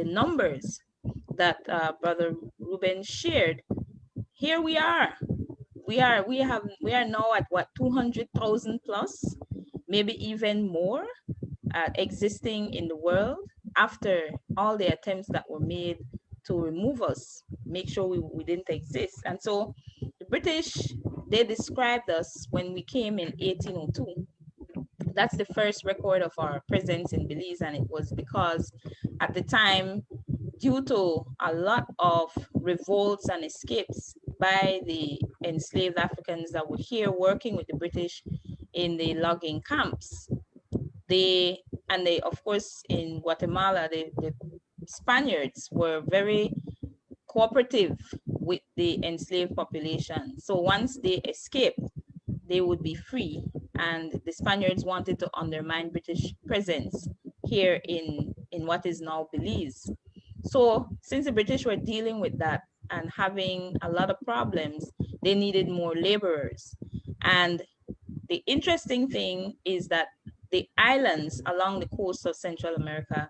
numbers that Brother Ruben shared. Here we are. We are now at what, 200,000 plus, maybe even more, existing in the world after all the attempts that were made to remove us, make sure we didn't exist. And so the British, they described us when we came in 1802. That's the first record of our presence in Belize, and it was because at the time, due to a lot of revolts and escapes by the enslaved Africans that were here working with the British in the logging camps, they, of course, in Guatemala, the Spaniards were very cooperative with the enslaved population. So once they escaped, they would be free. And the Spaniards wanted to undermine British presence here in what is now Belize. So since the British were dealing with that and having a lot of problems, they needed more laborers. And the interesting thing is that the islands along the coast of Central America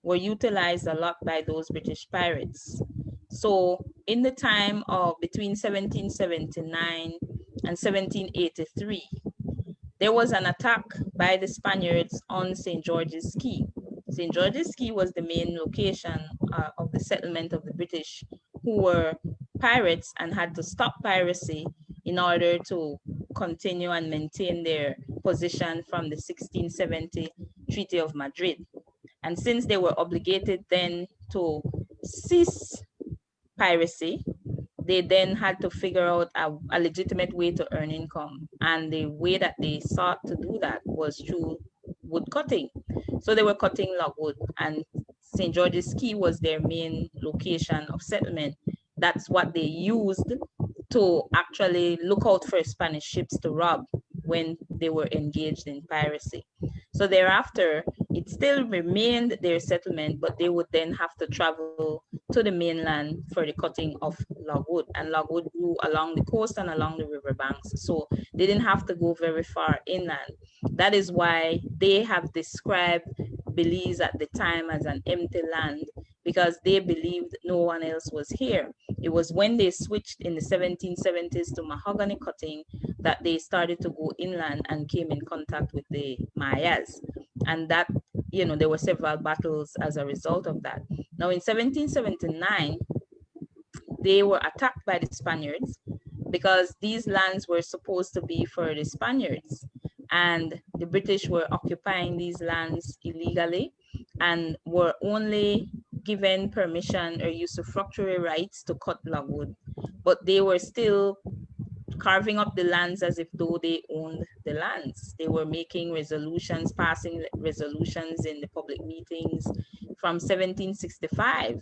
were utilized a lot by those British pirates. So in the time of between 1779 and 1783, there was an attack by the Spaniards on St. George's Key. St. George's Key was the main location of the settlement of the British, who were pirates and had to stop piracy in order to continue and maintain their position from the 1670 Treaty of Madrid. And since they were obligated then to cease piracy, they then had to figure out a legitimate way to earn income. And the way that they sought to do that was through wood cutting. So they were cutting logwood, and St. George's Key was their main location of settlement. That's what they used to actually look out for Spanish ships to rob when they were engaged in piracy. So thereafter, it still remained their settlement, but they would then have to travel to the mainland for the cutting of logwood. And logwood grew along the coast and along the riverbanks. So they didn't have to go very far inland. That is why they have described Belize at the time as an empty land, because they believed no one else was here. It was when they switched in the 1770s to mahogany cutting that they started to go inland and came in contact with the Mayas. And that, you know, there were several battles as a result of that. Now in 1779, they were attacked by the Spaniards because these lands were supposed to be for the Spaniards. And the British were occupying these lands illegally and were only given permission or usufructuary rights to cut logwood. But they were still carving up the lands as if though they owned the lands. They were making resolutions, passing resolutions in the public meetings from 1765.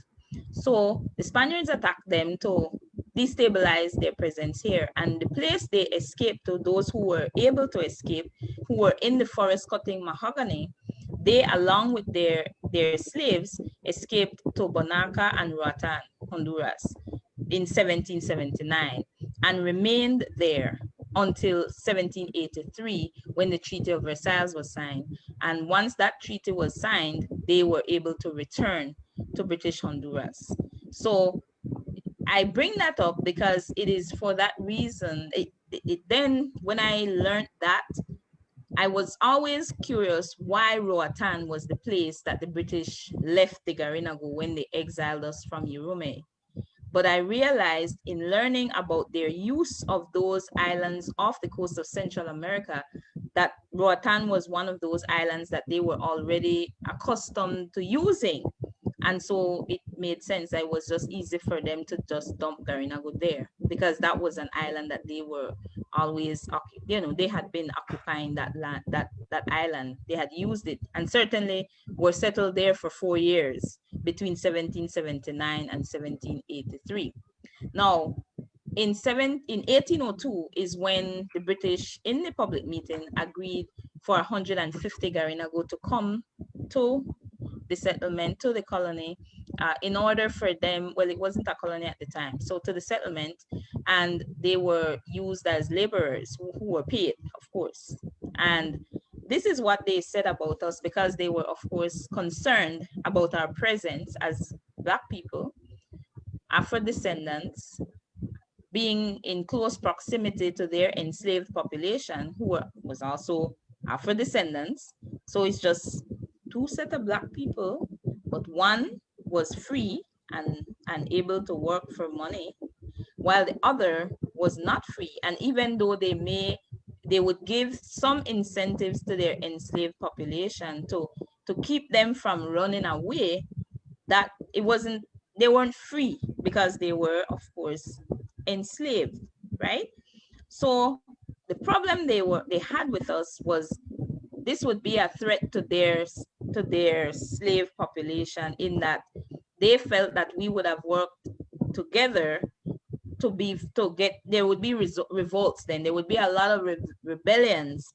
So the Spaniards attacked them to destabilize their presence here. And the place they escaped to, those who were able to escape, who were in the forest cutting mahogany, they, along with their slaves, escaped to Bonaca and Roatan, Honduras, in 1779 and remained there until 1783 when the Treaty of Versailles was signed. And once that treaty was signed, they were able to return to British Honduras. So I bring that up because it is for that reason. Then when I learned that, I was always curious why Roatan was the place that the British left the Garinagu when they exiled us from Dumerei. But I realized in learning about their use of those islands off the coast of Central America that Roatan was one of those islands that they were already accustomed to using. And so it made sense. It was just easy for them to just dump Garinagu there because that was an island that they were always, you know, they had been occupying that land, that island. They had used it and certainly were settled there for 4 years between 1779 and 1783. Now, in 1802 is when the British in the public meeting agreed for 150 Garinagu to come to the settlement, to the colony, in order for them, well, it wasn't a colony at the time, so to the settlement, and they were used as laborers who were paid, of course. And this is what they said about us because they were, of course, concerned about our presence as Black people, Afro-descendants, being in close proximity to their enslaved population, who was also Afro-descendants. So it's just two sets of Black people, but one was free and able to work for money, while the other was not free. And even though they would give some incentives to their enslaved population to keep them from running away, that they weren't free because they were, of course, enslaved, right? So the problem they had with us was this would be a threat to their slave population, in that they felt that we would have worked together there would be revolts. Then there would be a lot of rebellions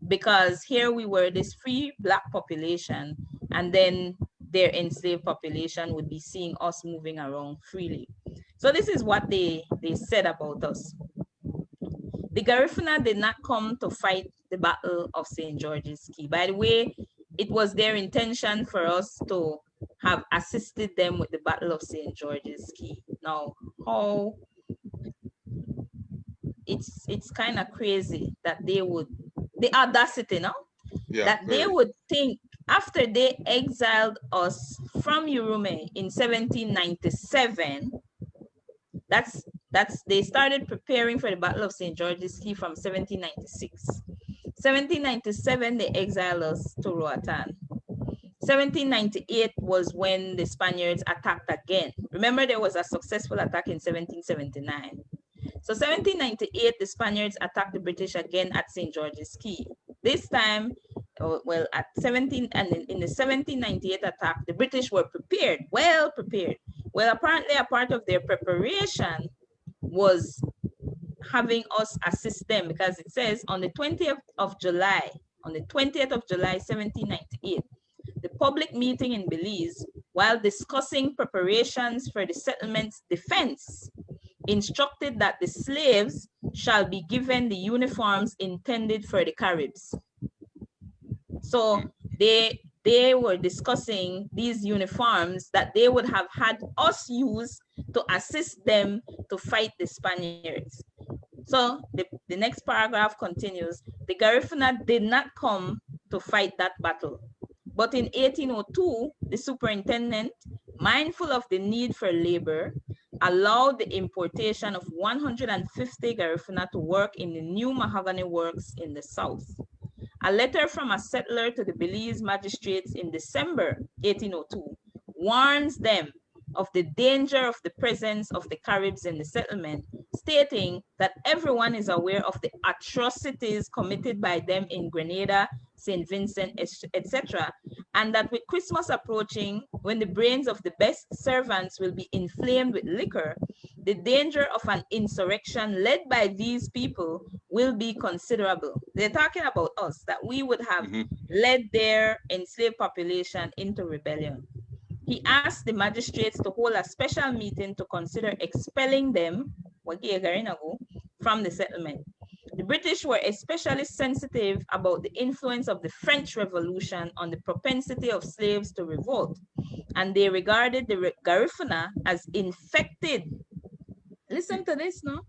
because here we were, this free Black population, and then their enslaved population would be seeing us moving around freely. So this is what they said about us. The Garifuna did not come to fight the Battle of St. George's Key. By the way, it was their intention for us to have assisted them with the Battle of St. George's Key. Now, how it's kind of crazy that they would, the audacity, no? Yeah, that they very. would think after they exiled us from Urume in 1797, that's they started preparing for the Battle of St. George's Key from 1796. 1797, they exiled us to Roatan. 1798 was when the Spaniards attacked again. Remember, there was a successful attack in 1779. So 1798, the Spaniards attacked the British again at St. George's Key. This time, well, at 17 and in the 1798 attack, the British were prepared, well prepared. Well, apparently a part of their preparation was having us assist them, because it says on the 20th of July, 1798, the public meeting in Belize, while discussing preparations for the settlement's defense, instructed that the slaves shall be given the uniforms intended for the Caribs. So they were discussing these uniforms that they would have had us use to assist them to fight the Spaniards. So the next paragraph continues, the Garifuna did not come to fight that battle. But in 1802, the superintendent, mindful of the need for labor, allowed the importation of 150 Garifuna to work in the new mahogany works in the south. A letter from a settler to the Belize magistrates in December 1802 warns them of the danger of the presence of the Caribs in the settlement, stating that everyone is aware of the atrocities committed by them in Grenada, St. Vincent, etc., and that with Christmas approaching, when the brains of the best servants will be inflamed with liquor, the danger of an insurrection led by these people will be considerable. They're talking about us, that we would have led their enslaved population into rebellion. He asked the magistrates to hold a special meeting to consider expelling them from the settlement. The British were especially sensitive about the influence of the French Revolution on the propensity of slaves to revolt, and they regarded the Garifuna as infected. Listen to this, no?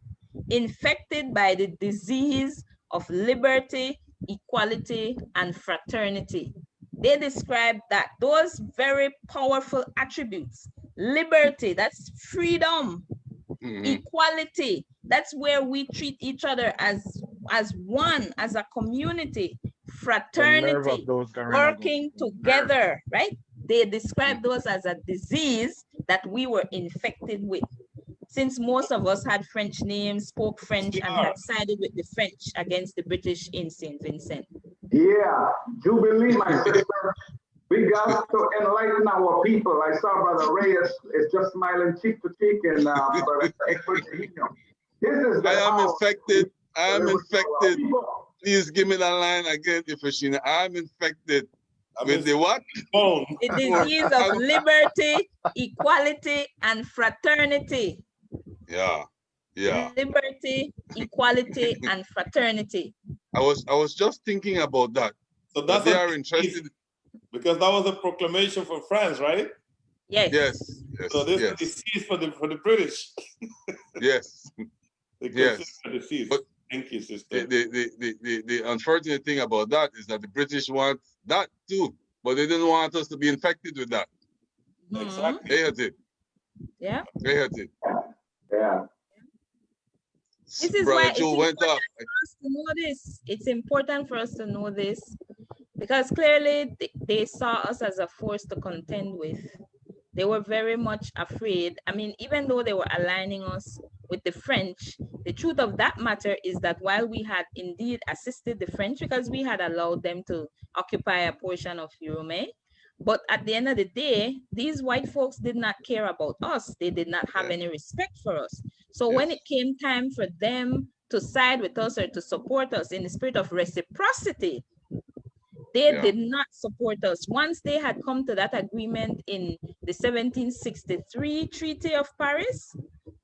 Infected by the disease of liberty, equality, and fraternity. They describe that those very powerful attributes, liberty, that's freedom, equality, that's where we treat each other as one, as a community, fraternity, working together, right? They describe those as a disease that we were infected with. Since most of us had French names, spoke French, and had sided with the French against the British in St. Vincent. Yeah, Jubilee, my sister. We got to enlighten our people. I saw Brother Reyes is just smiling cheek to cheek, and Brother this is the I am infected. I am infected. Please give me that line again, Ifashina. I'm infected. With the what? The disease of liberty, equality, and fraternity. Yeah, yeah. Liberty, equality, and fraternity. I was just thinking about that. So that's they are interested, because that was a proclamation for France, right? Yes. Yes. Yes. So this yes. is disease for the British. Yes. Yes. But thank you, sister. The unfortunate thing about that is that the British want that too, but they didn't want us to be infected with that. Exactly. They had it. Yeah. They had it. Yeah. This is Brother why Joe went up. for us to know this. It's important for us to know this, because clearly they saw us as a force to contend with. They were very much afraid. I mean, even though they were aligning us with the French, the truth of that matter is that while we had indeed assisted the French, because we had allowed them to occupy a portion of Urume, but at the end of the day, these white folks did not care about us. They did not have any respect for us. So when it came time for them to side with us or to support us in the spirit of reciprocity, they did not support us. Once they had come to that agreement in the 1763 Treaty of Paris,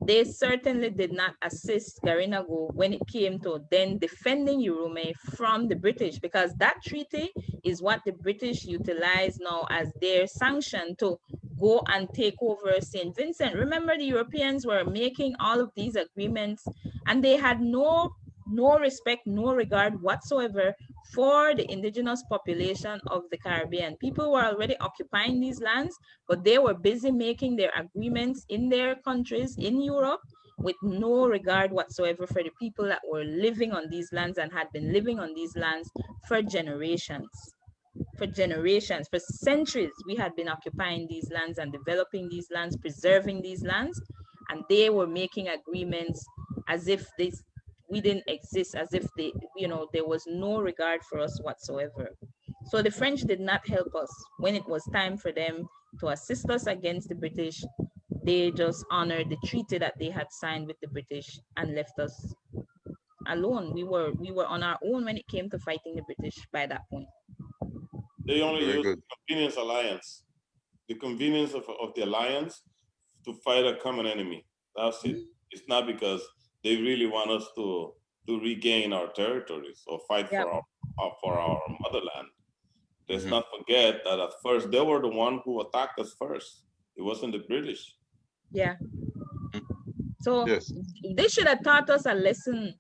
they certainly did not assist Garinago when it came to then defending Urume from the British, because that treaty is what the British utilize now as their sanction to go and take over St. Vincent. Remember, the Europeans were making all of these agreements, and they had no respect, no regard whatsoever for the indigenous population of the Caribbean. People were already occupying these lands, but they were busy making their agreements in their countries in Europe with no regard whatsoever for the people that were living on these lands and had been living on these lands for generations. For generations, for centuries, we had been occupying these lands and developing these lands, preserving these lands, and they were making agreements as if we didn't exist, as if there was no regard for us whatsoever. So the French did not help us when it was time for them to assist us against the British. They just honored the treaty that they had signed with the British and left us alone. We were on our own when it came to fighting the British by that point. They only Very use good. the convenience alliance, the convenience of the alliance to fight a common enemy. That's it. It's not because they really want us to regain our territories or fight Yep. for our motherland. Let's Mhm. not forget that at first they were the one who attacked us first. It wasn't the British. Yeah. So Yes. they should have taught us a lesson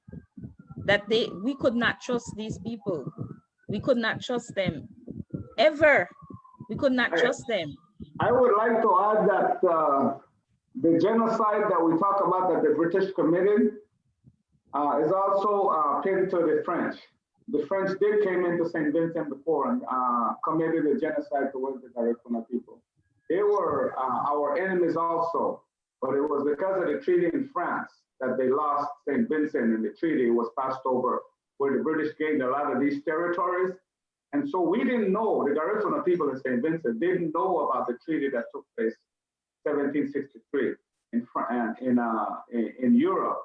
that we could not trust these people. We could not trust them ever. We could not trust them. I would like to add that the genocide that we talk about that the British committed is also pinned to the French. The French did came into St. Vincent before and committed a genocide towards the Garifuna people. They were our enemies also, but it was because of the treaty in France that they lost St. Vincent, and the treaty was passed over where the British gained a lot of these territories. And so we didn't know, the Garifuna people in St. Vincent didn't know about the treaty that took place 1763 in Europe.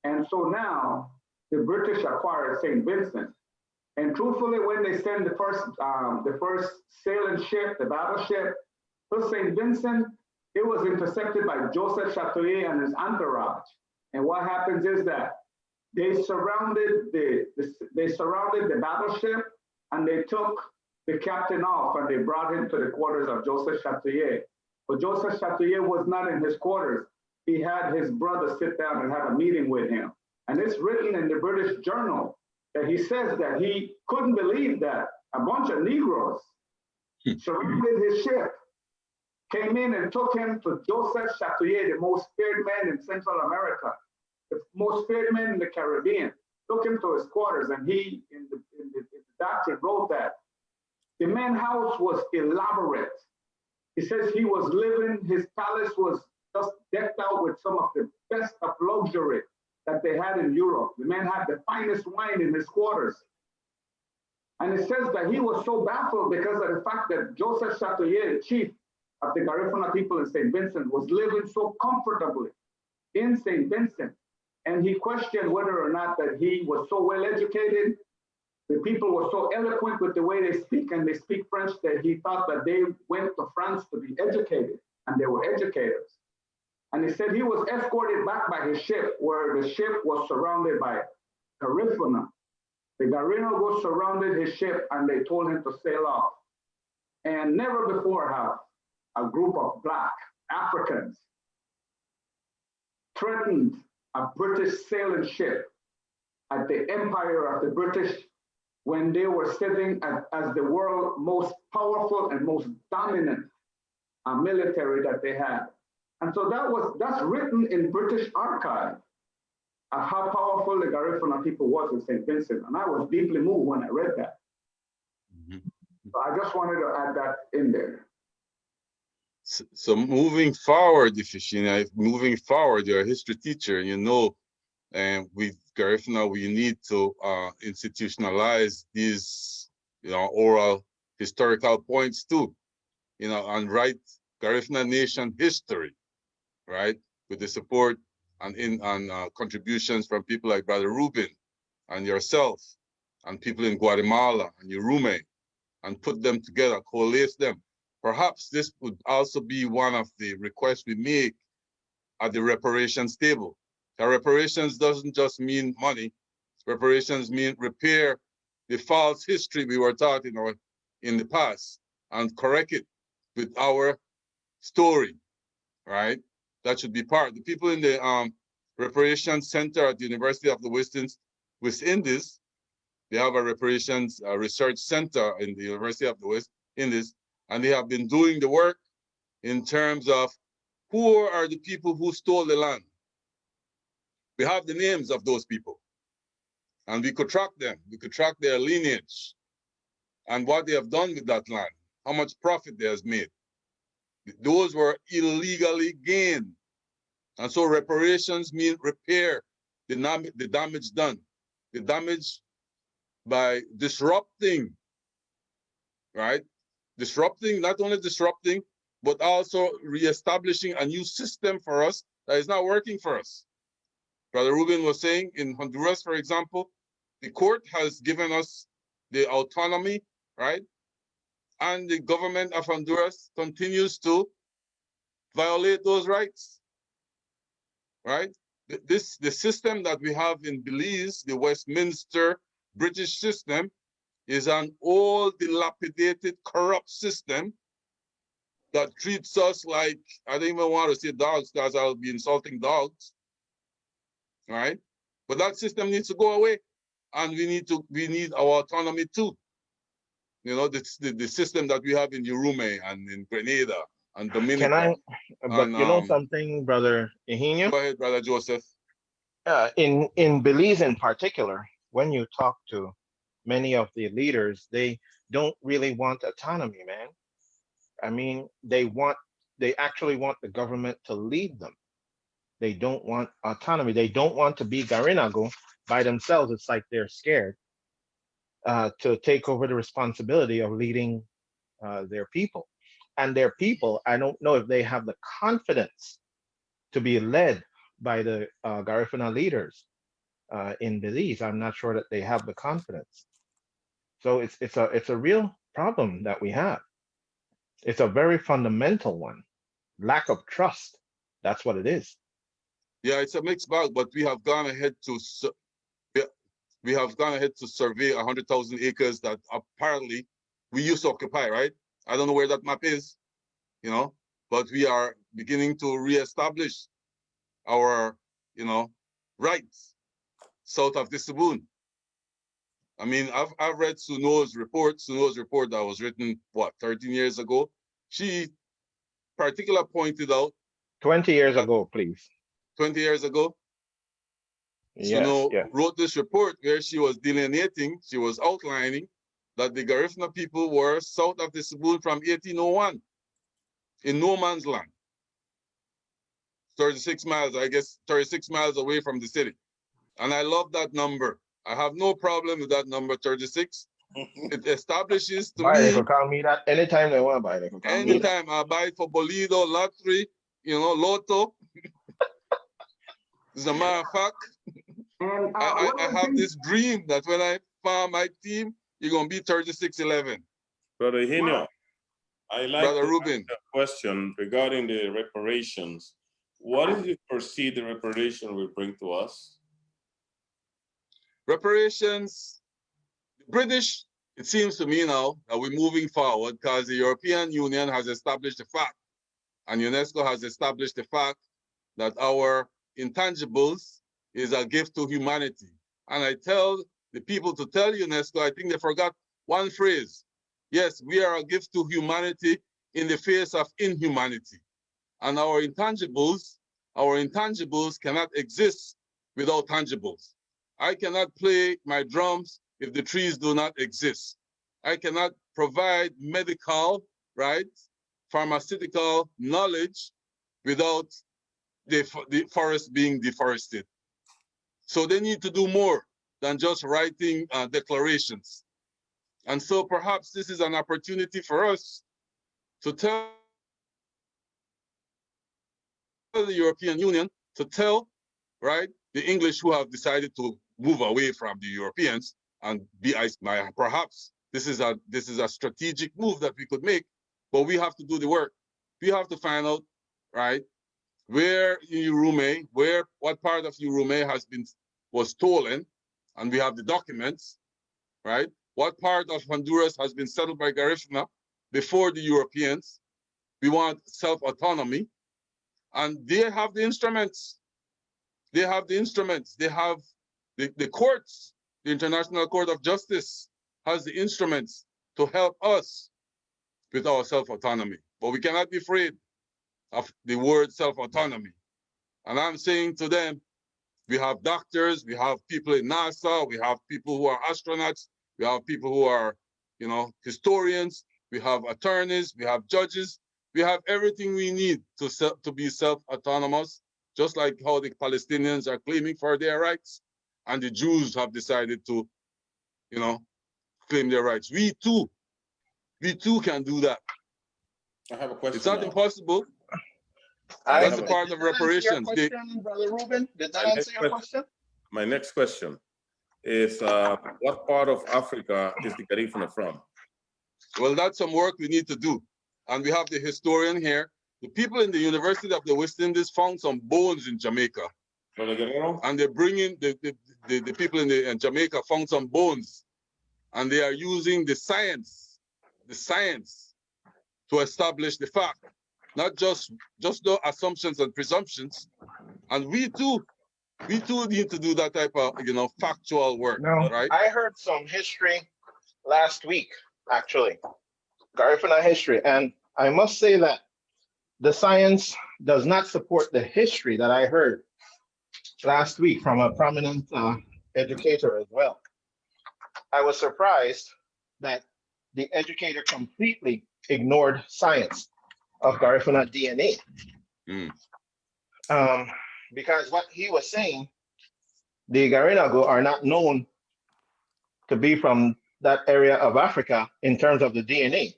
And so now the British acquired St. Vincent. And truthfully, when they send the first sailing ship, the battleship, to St. Vincent, it was intercepted by Joseph Chatoyer and his entourage. And what happens is that they surrounded the battleship, and they took the captain off and they brought him to the quarters of Joseph Chatoyer. But Joseph Chatoyer was not in his quarters. He had his brother sit down and have a meeting with him. And it's written in the British Journal that he says that he couldn't believe that a bunch of Negroes surrounded his ship, came in and took him to Joseph Chatoyer, the most feared man in Central America, the most feared man in the Caribbean, took him to his quarters, and he, in the doctrine, wrote that the man's house was elaborate. He says he was living, his palace was just decked out with some of the best of luxury that they had in Europe. The man had the finest wine in his quarters. And it says that he was so baffled because of the fact that Joseph Chatoyer, the chief of the Garifuna people in St. Vincent, was living so comfortably in St. Vincent. And he questioned whether or not that he was so well educated. The people were so eloquent with the way they speak, and they speak French, that he thought that they went to France to be educated, and they were educators. And he said he was escorted back by his ship, where the ship was surrounded by Garifuna. The Garifuna surrounded his ship, and they told him to sail off. And never before have a group of Black Africans threatened a British sailing ship at the empire of the British when they were sitting as the world's most powerful and most dominant military that they had. And so that's written in British archive of how powerful the Garifuna people was in St. Vincent. And I was deeply moved when I read that. Mhm. So I just wanted to add that in there. So moving forward, moving forward, you're a history teacher, and with Garifuna, we need to institutionalize these, oral historical points too, and write Garifuna Nation history, right? With the support and contributions from people like Brother Rubin and yourself and people in Guatemala and Dumerei, and put them together, coalesce them. Perhaps this would also be one of the requests we make at the reparations table. Now, reparations doesn't just mean money. Reparations mean repair the false history we were taught in the past and correct it with our story, right? That should be part. The people in the reparations center at the University of the West Indies, they have a reparations research center in the University of the West Indies, and they have been doing the work in terms of who are the people who stole the land. We have the names of those people, and we could track them. We could track their lineage and what they have done with that land, how much profit they has made. Those were illegally gained. And so reparations mean repair the damage done, the damage by disrupting, right? Disrupting, not only disrupting, but also reestablishing a new system for us that is not working for us. Brother Ruben was saying in Honduras, for example, the court has given us the autonomy, right? And the government of Honduras continues to violate those rights, right? The system that we have in Belize, the Westminster British system, is an old, dilapidated, corrupt system that treats us like, I don't even want to say dogs because I'll be insulting dogs, right? But that system needs to go away, and we need our autonomy too. You know, the system that we have in Dumerei and in Grenada and Dominica. Can I? But and, you know something, Brother Eugenio? Go ahead, Brother Joseph. In Belize in particular, when you talk to many of the leaders, they don't really want autonomy, man. I mean, they actually want the government to lead them. They don't want autonomy. They don't want to be Garinago by themselves. It's like they're scared to take over the responsibility of leading their people. And their people, I don't know if they have the confidence to be led by the Garifuna leaders in Belize. I'm not sure that they have the confidence. So it's a real problem that we have. It's a very fundamental one. Lack of trust. That's what it is. Yeah, it's a mixed bag, but we have gone ahead to survey 100,000 acres that apparently we used to occupy, right? I don't know where that map is, you know, but we are beginning to reestablish our, you know, rights south of the Sabun. I mean, I've read Suno's report that was written, what, 13 years ago? She particularly pointed out 20 years ago, please. 20 years ago, Yes, Suno yes. wrote this report where she was delineating, she was outlining that the Garifuna people were south of the Sabun from 1801 in no man's land. 36 miles, I guess, 36 miles away from the city. And I love that number. I have no problem with that number, 36. It establishes to Buy, they me, could call me that anytime they want to buy. They could call me that. anytime I buy for Bolido, lottery, you know, Lotto. As a matter of fact, And I have this dream that when I farm my team, you're going to be 36-11. Brother Eugenio, I like Brother to Ruben. ask a question regarding the reparations. What is it foresee the reparation will bring to us? Reparations, British, it seems to me now that we're moving forward because the European Union has established the fact, and UNESCO has established the fact that our intangibles is a gift to humanity. And I tell the people to tell UNESCO, I think they forgot one phrase. Yes, we are a gift to humanity in the face of inhumanity. And our intangibles cannot exist without tangibles. I cannot play my drums if the trees do not exist. I cannot provide medical, right, pharmaceutical knowledge without the forest being deforested. So they need to do more than just writing declarations. And so perhaps this is an opportunity for us to tell the European Union, to tell, right, the English who have decided to move away from the Europeans and be perhaps this is a strategic move that we could make, but we have to do the work. We have to find out, right, where in Dumerei, what part of Dumerei was stolen, and we have the documents, right? What part of Honduras has been settled by Garifuna before the Europeans, We want self-autonomy. And they have the instruments. They have the instruments. They have the courts. The International Court of Justice has the instruments to help us with our self-autonomy. But we cannot be afraid of the word self-autonomy. And I'm saying to them, we have doctors, we have people in NASA, we have people who are astronauts, we have people who are, historians, we have attorneys, we have judges, we have everything we need to be self-autonomous, just like how the Palestinians are claiming for their rights, and the Jews have decided to, claim their rights. We too can do that. I have a question. It's not now. impossible. I That's a part of reparations. Did that answer your question, Brother Ruben? Did that answer your question? My next question is, what part of Africa is the Garifuna from? Well, that's some work we need to do. And we have the historian here. The people in the University of the West Indies found some bones in Jamaica. Brother Guerrero? And they're bringing, the people in Jamaica found some bones. And they are using the science to establish the fact, not just the assumptions and presumptions. And we too need to do that type of, factual work, right? I heard some history last week, actually, Garifuna history. And I must say that the science does not support the history that I heard last week from a prominent educator as well. I was surprised that the educator completely ignored science of Garifuna DNA. Because what he was saying, the Garinagu are not known to be from that area of Africa in terms of the DNA.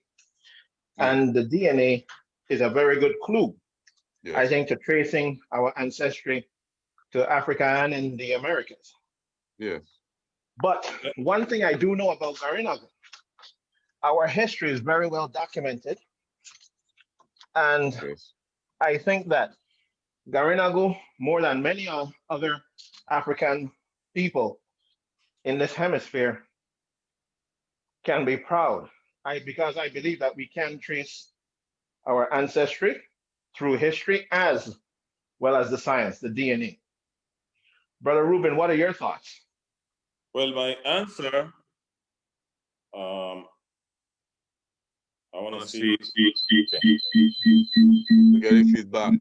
And the DNA is a very good clue, yes, I think, to tracing our ancestry to Africa and in the Americas. Yes. But one thing I do know about Garinagu, our history is very well documented. And yes, I think that Garinagu, more than many other African people in this hemisphere, can be proud. Because I believe that we can trace our ancestry through history as well as the science, the DNA. Brother Ruben, what are your thoughts? Well, my answer, I want to see. We're getting feedback.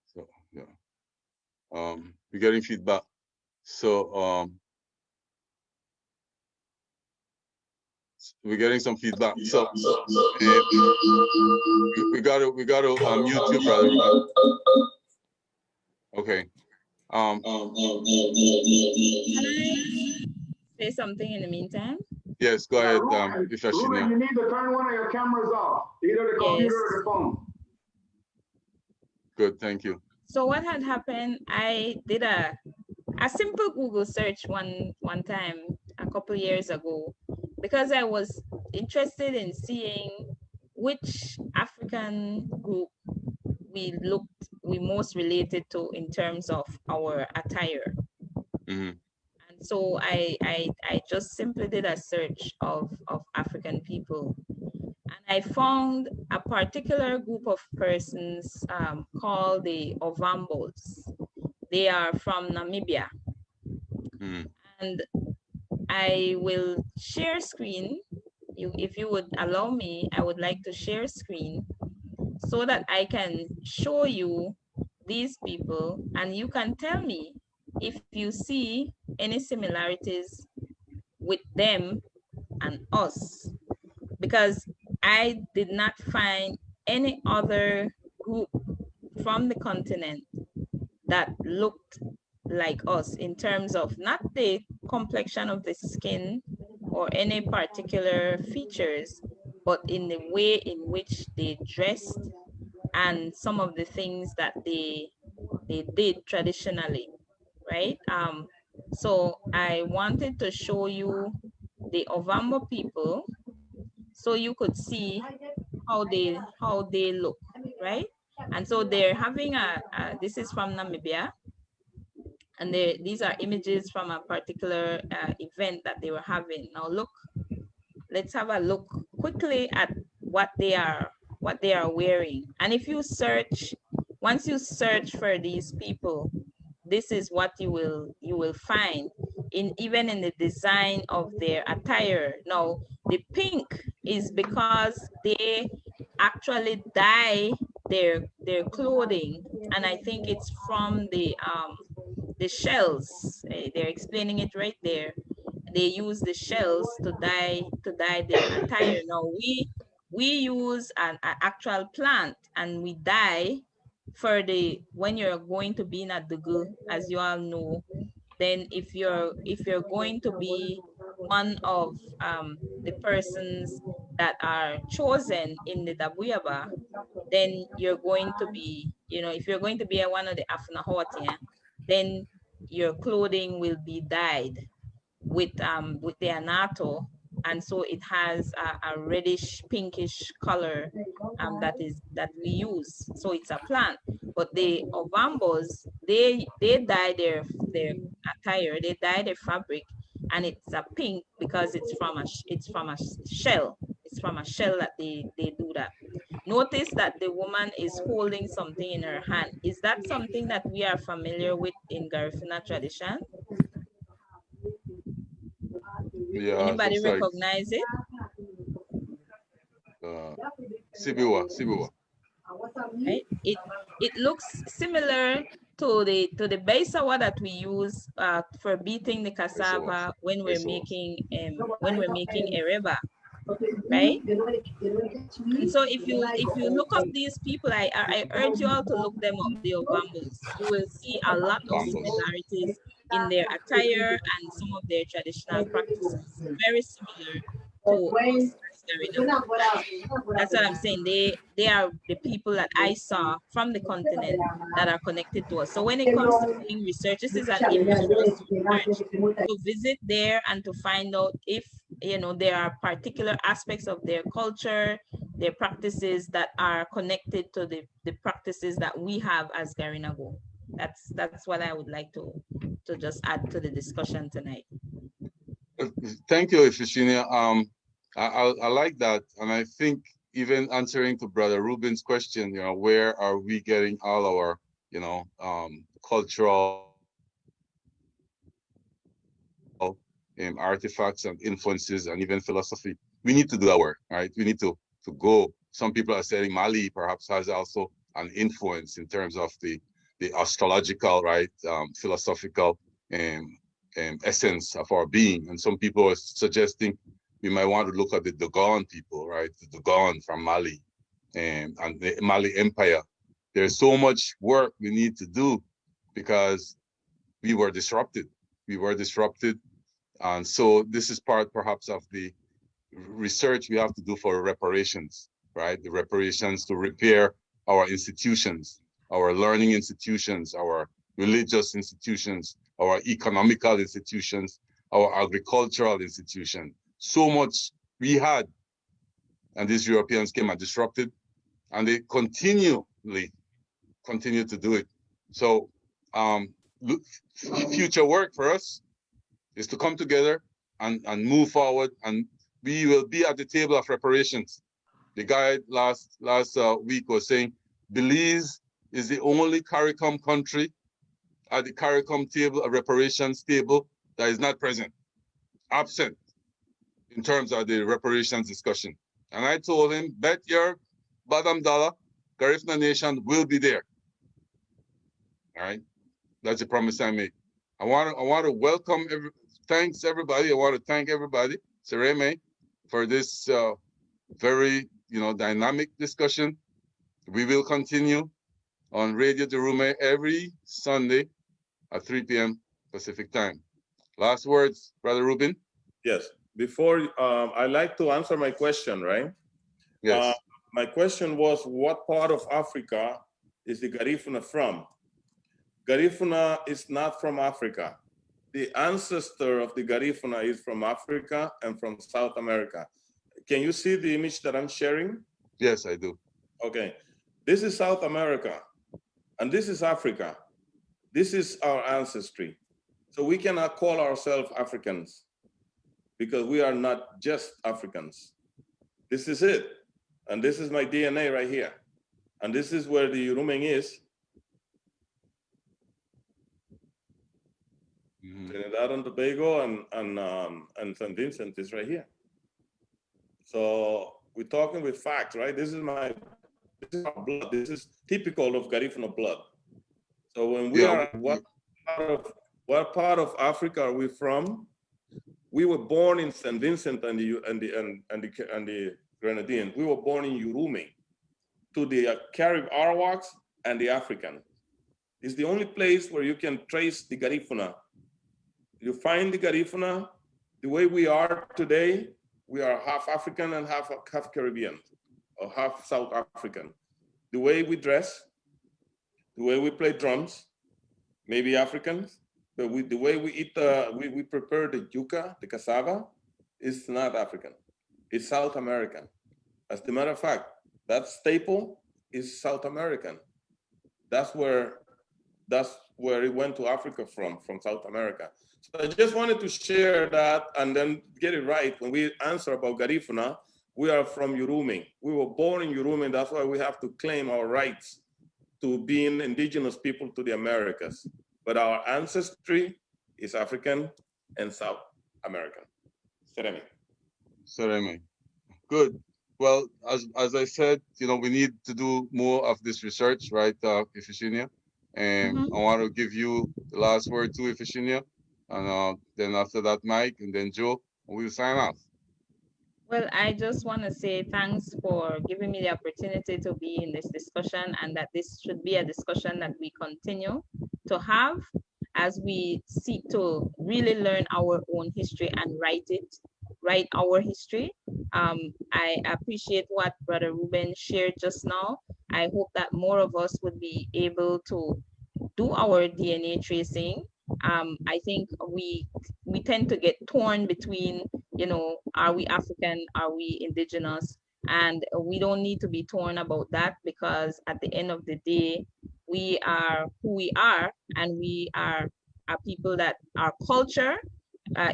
So, yeah. We're getting feedback. So, we're getting some feedback. So, we got to mute you, Brother Ruben. Okay. Can I say something in the meantime? Yes, go ahead, Ruben, you need to turn one of your cameras off, either the computer or the phone. Good, thank you. So what had happened, I did a simple Google search one time a couple years ago, because I was interested in seeing which African group we most related to in terms of our attire. And so I just simply did a search of African people, and I found a particular group of persons called the Ovambos. They are from Namibia. And I will share screen. If you would allow me, I would like to share screen so that I can show you these people, and you can tell me if you see any similarities with them and us, because I did not find any other group from the continent that looked like us in terms of not the complexion of the skin or any particular features, but in the way in which they dressed and some of the things that they did traditionally, right? So I wanted to show you the Ovambo people so you could see how they look, right? And so they're having this is from Namibia, and these are images from a particular event that they were having. Now look, let's have a look quickly at what they are are wearing. And if you search, once you search for these people, this is what you will find in even in the design of their attire. Now, the pink is because they actually dye their clothing, and I think it's from the shells. They're explaining it right there. They use the shells to dye their attire. Now we use an actual plant, and we dye for the when you're going to be in a dugu, as you all know. Then if you're going to be one of the persons that are chosen in the Dabuyaba, then you're going to be, if you're going to be one of the Afnahoti, then your clothing will be dyed with the anato, and so it has a reddish pinkish color that we use. So it's a plant. But the Ovambos, they dye their attire, they dye their fabric, and it's a pink because it's from a shell. It's from a shell that they do that. Notice that the woman is holding something in her hand. Is that something that we are familiar with in Garifuna tradition? Yeah, it Anybody looks like recognize it? Sibiwa. Right? It looks similar to the baisawa that we use for beating the cassava when we're making ereba, right? And so if you look up these people, I urge you all to look them up, the Ovambos. You will see a lot of Bambos. similarities in their attire and some of their traditional practices. Very similar to us as Garinagu. That's what I'm saying. They are the people that I saw from the continent that are connected to us. So when it comes to doing research, this is an indigenous research, to visit there and to find out if there are particular aspects of their culture, their practices that are connected to the practices that we have as Garinagu. That's what I would like to just add to the discussion tonight. Thank you, Ifishina. I like that, and I think even answering to Brother Ruben's question, where are we getting all our, cultural artifacts and influences and even philosophy? We need to do our work, right? We need to go. Some people are saying Mali perhaps has also an influence in terms of the astrological, right, philosophical essence of our being. And some people are suggesting we might want to look at the Dogon people, right? The Dogon from Mali and the Mali Empire. There's so much work we need to do because we were disrupted. And so this is part perhaps of the research we have to do for reparations, right? The reparations to repair our institutions, our learning institutions, our religious institutions, our economical institutions, our agricultural institutions. So much we had, and these Europeans came and disrupted, and they continue to do it. So future work for us is to come together and move forward, and we will be at the table of reparations. The guy last week was saying Belize is the only CARICOM country at the CARICOM table, a reparations table, that is not present, absent in terms of the reparations discussion. And I told him, bet your bottom dollar, Garifuna Nation will be there. All right, that's the promise I made. I want to welcome thanks everybody. I want to thank everybody, Sereme, for this very dynamic discussion. We will continue on Radio Dumerei every Sunday at 3 p.m. Pacific time. Last words, Brother Ruben? Yes. Before, I'd like to answer my question, right? Yes. My question was, what part of Africa is the Garifuna from? Garifuna is not from Africa. The ancestor of the Garifuna is from Africa and from South America. Can you see the image that I'm sharing? Yes, I do. Okay. This is South America, and this is Africa. This is our ancestry. So we cannot call ourselves Africans because we are not just Africans. This is it. And this is my DNA right here. And this is where the Yurumen is. Trinidad and Tobago and St. Vincent is right here. So we're talking with facts, right? This is our blood. This is typical of Garifuna blood. So when we are, what part of Africa are we from? We were born in St. Vincent and the Grenadines. We were born in Yurume, to the Carib Arawaks and the African. It's the only place where you can trace the Garifuna. You find the Garifuna, the way we are today, we are half African and half Caribbean, or half South African. The way we dress, the way we play drums, maybe Africans, but the way we eat, we prepare the yuca, the cassava, is not African. It's South American. As a matter of fact, that staple is South American. That's where it went to Africa from South America. So I just wanted to share that and then get it right. When we answer about Garifuna, we are from Yurume. We were born in Yurume. That's why we have to claim our rights to being indigenous people to the Americas. But our ancestry is African and South American. Seremi. Seremi. Good. Well, as I said, we need to do more of this research, right, Ifishenia? And I want to give you the last word too, Ifishenia. And then after that, Mike, and then Joe, and we'll sign off. Well, I just want to say thanks for giving me the opportunity to be in this discussion, and that this should be a discussion that we continue to have as we seek to really learn our own history and write our history. I appreciate what Brother Ruben shared just now. I hope that more of us would be able to do our DNA tracing. I think we tend to get torn between, are we African, are we indigenous? And we don't need to be torn about that, because at the end of the day, we are who we are, and we are people that our culture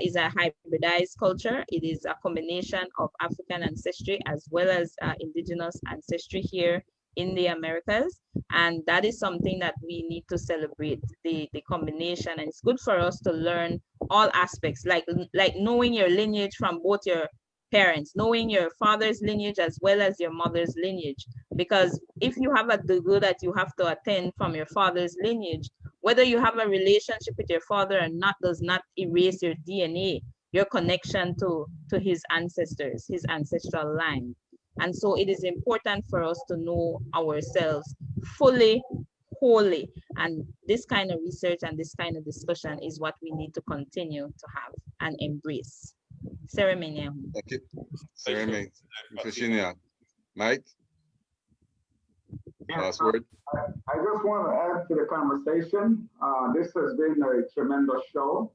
is a hybridized culture. It is a combination of African ancestry as well as indigenous ancestry here in the Americas. And that is something that we need to celebrate, the combination. And it's good for us to learn all aspects, like knowing your lineage from both your parents, knowing your father's lineage as well as your mother's lineage. Because if you have a dugu that you have to attend from your father's lineage, whether you have a relationship with your father or not does not erase your DNA, your connection to his ancestors, his ancestral line. And so it is important for us to know ourselves fully, wholly. And this kind of research and this kind of discussion is what we need to continue to have and embrace. Ceremony. Thank you. Ceremony. Virginia. Mike? Last word. I just want to add to the conversation. This has been a tremendous show.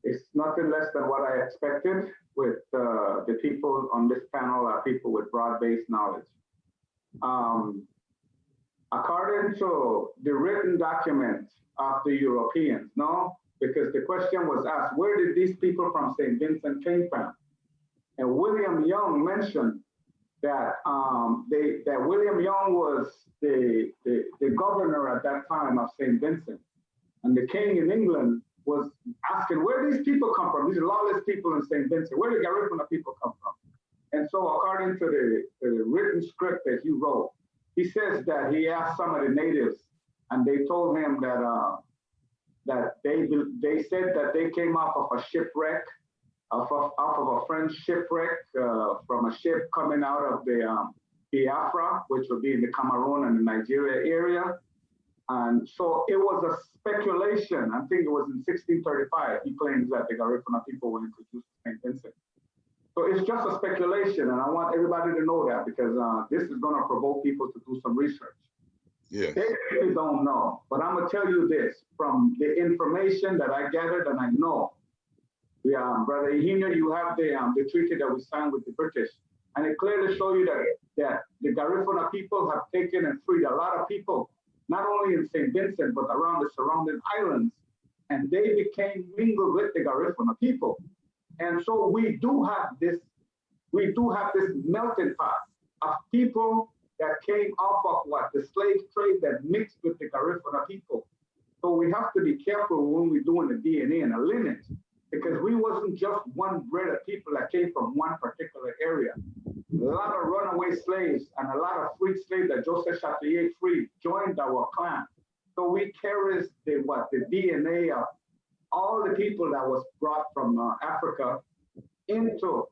It's nothing less than what I expected with the people on this panel are people with broad-based knowledge. According to the written document of the Europeans, no? Because the question was asked, where did these people from St. Vincent came from? And William Young mentioned that that William Young was the governor at that time of St. Vincent. And the king in England was asking, where these people come from? These lawless people in St. Vincent. Where did Garifuna people come from? And so according to the written script that he wrote, he says that he asked some of the natives, and they told him that they said that they came off of a shipwreck, off of a French shipwreck from a ship coming out of the Biafra, which would be in the Cameroon and the Nigeria area. And so it was a speculation. I think it was in 1635. He claims that the Garifuna people were introduced to St. Vincent. So it's just a speculation, and I want everybody to know that, because this is going to provoke people to do some research. Yes. They really don't know, but I'm going to tell you this from the information that I gathered and I know. Brother Ihino, you have the treaty that we signed with the British, and it clearly shows you that the Garifuna people have taken and freed a lot of people, not only in St. Vincent, but around the surrounding islands, and they became mingled with the Garifuna people. And so we do have this we do have this melting pot of people that came off of what? The slave trade that mixed with the Garifuna people. So we have to be careful when we're doing the DNA and the lineage, because we wasn't just one breed of people that came from one particular area. A lot of runaway slaves and a lot of free slaves that Joseph Chatier freed joined our clan. So we carry the DNA of all the people that was brought from Africa into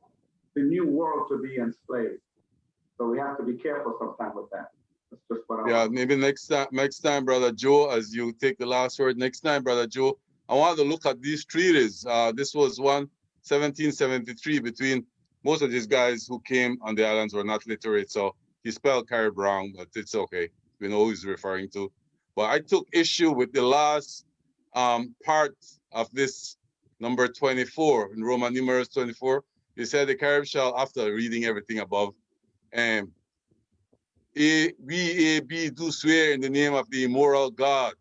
the new world to be enslaved. So we have to be careful sometimes with that. That's just what I Yeah, want. maybe next time, Brother Joe, as you take the last word, next time, Brother Joe, I want to look at these treaties. This was one 1773 between most of these guys who came on the islands were not literate, so he spelled Carib wrong, but it's okay. We know who he's referring to. But I took issue with the last part of this number 24 in Roman numerals 24. He said the Carib shall, after reading everything above, we do swear in the name of the immortal God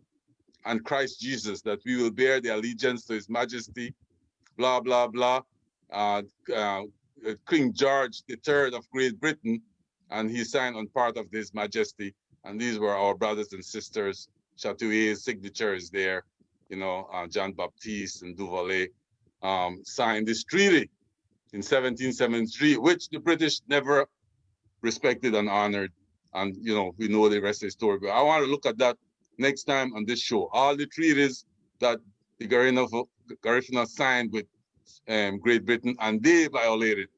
and Christ Jesus that we will bear the allegiance to His Majesty, blah, blah, blah. Uh, uh, King George III of Great Britain, and he signed on part of His Majesty. And these were our brothers and sisters. Chatouillet's signature is there. You know, Jean Baptiste and Duvalier signed this treaty in 1773, which the British never respected and honored. And, you know, we know the rest of the story. But I want to look at that next time on this show. All the treaties that the Garifuna signed with Great Britain, and they violated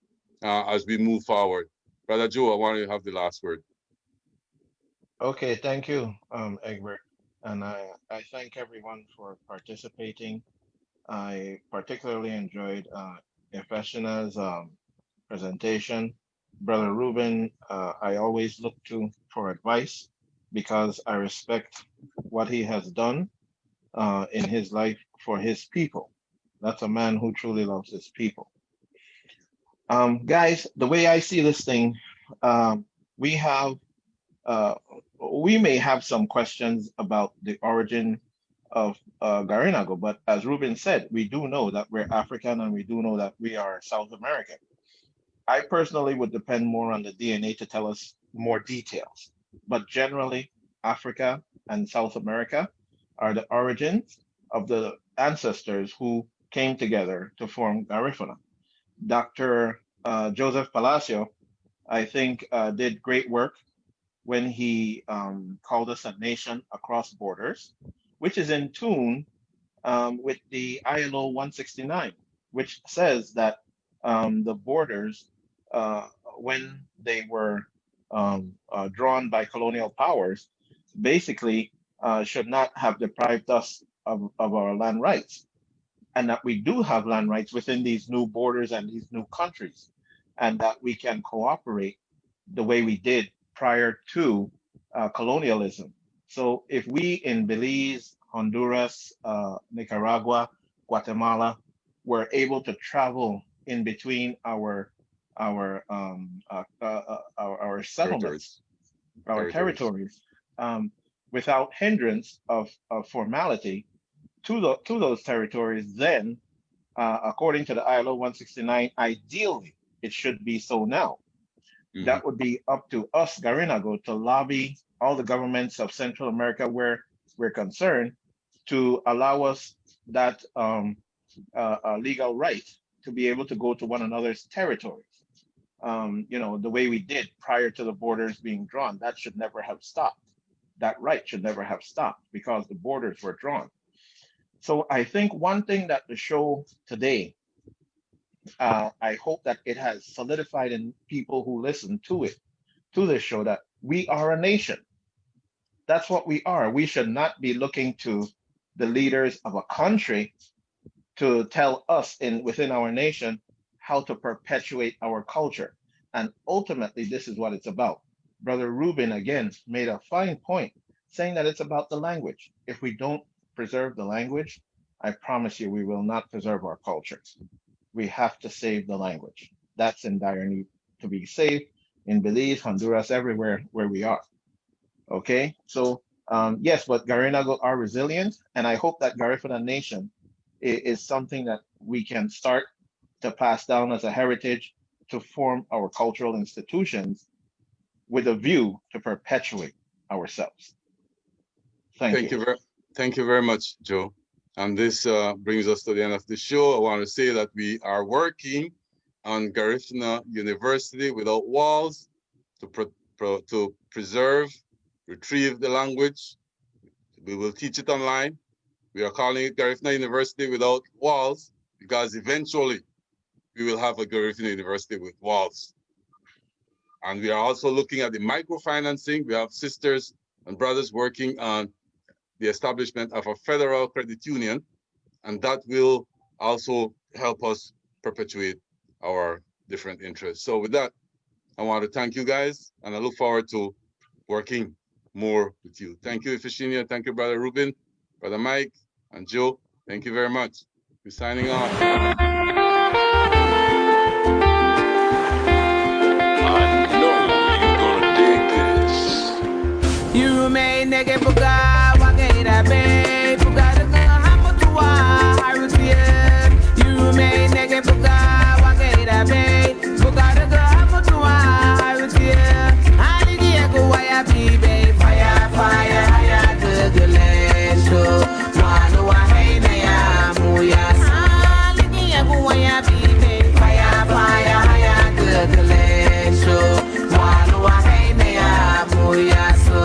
as we move forward. Brother Joe, I want you to have the last word. Okay, thank you, Egbert. And I thank everyone for participating. I particularly enjoyed Efeshina's presentation. Brother Ruben, I always look to for advice because I respect what he has done in his life for his people. That's a man who truly loves his people. Guys, the way I see this thing, we have uh, we may have some questions about the origin of Garinago, but as Ruben said, we do know that we're African and we do know that we are South American. I personally would depend more on the DNA to tell us more details, but generally, Africa and South America are the origins of the ancestors who came together to form Garifuna. Dr. Joseph Palacio, I think, did great work when he called us a nation across borders, which is in tune with the ILO 169, which says that the borders, when they were drawn by colonial powers, basically should not have deprived us of our land rights, and that we do have land rights within these new borders and these new countries, and that we can cooperate the way we did prior to colonialism. So if we in Belize, Honduras, Nicaragua, Guatemala were able to travel in between our settlements, our territories, without hindrance of formality to those territories, then according to the ILO 169, ideally it should be so now. Mm-hmm. That would be up to us, Garinago, to lobby all the governments of Central America where we're concerned to allow us that legal right to be able to go to one another's territories. The way we did prior to the borders being drawn, that should never have stopped. That right should never have stopped because the borders were drawn. So I think one thing that the show today, I hope that it has solidified in people who listen to this show, that we are a nation. That's what we are. We should not be looking to the leaders of a country to tell us within our nation how to perpetuate our culture. And ultimately, this is what it's about. Brother Ruben, again, made a fine point saying that it's about the language. If we don't preserve the language, I promise you we will not preserve our culture. We have to save the language. That's in dire need to be saved in Belize, Honduras, everywhere where we are. Okay, so yes, but Garinago are resilient, and I hope that Garifuna Nation is something that we can start to pass down as a heritage to form our cultural institutions with a view to perpetuate ourselves. Thank you. Thank you very much, Joe. And this brings us to the end of the show. I want to say that we are working on Garifuna University without walls to preserve, retrieve the language. We will teach it online. We are calling it Garifuna University without walls because eventually we will have a Garifuna University with walls. And we are also looking at the microfinancing. We have sisters and brothers working on the establishment of a federal credit union, and that will also help us perpetuate our different interests. So with that, I want to thank you guys, and I look forward to working more with you. Thank you, Ifeshinia. Thank you, Brother Ruben, Brother Mike, and Joe. Thank you very much. We're signing off. You may nege buga wagera be buga daga hamu tuwa harutie. You may nege buga wagera be buga daga hamu tuwa harutie. Aligi ego waya bibe fire fire haya gugulesho. Wanu wa heine ya muya. Aligi ego waya bibe fire fire haya gugulesho. Wanu wa heine ya muya so.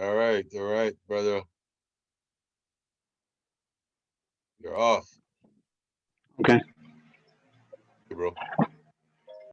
All right, brother. You're off. Okay.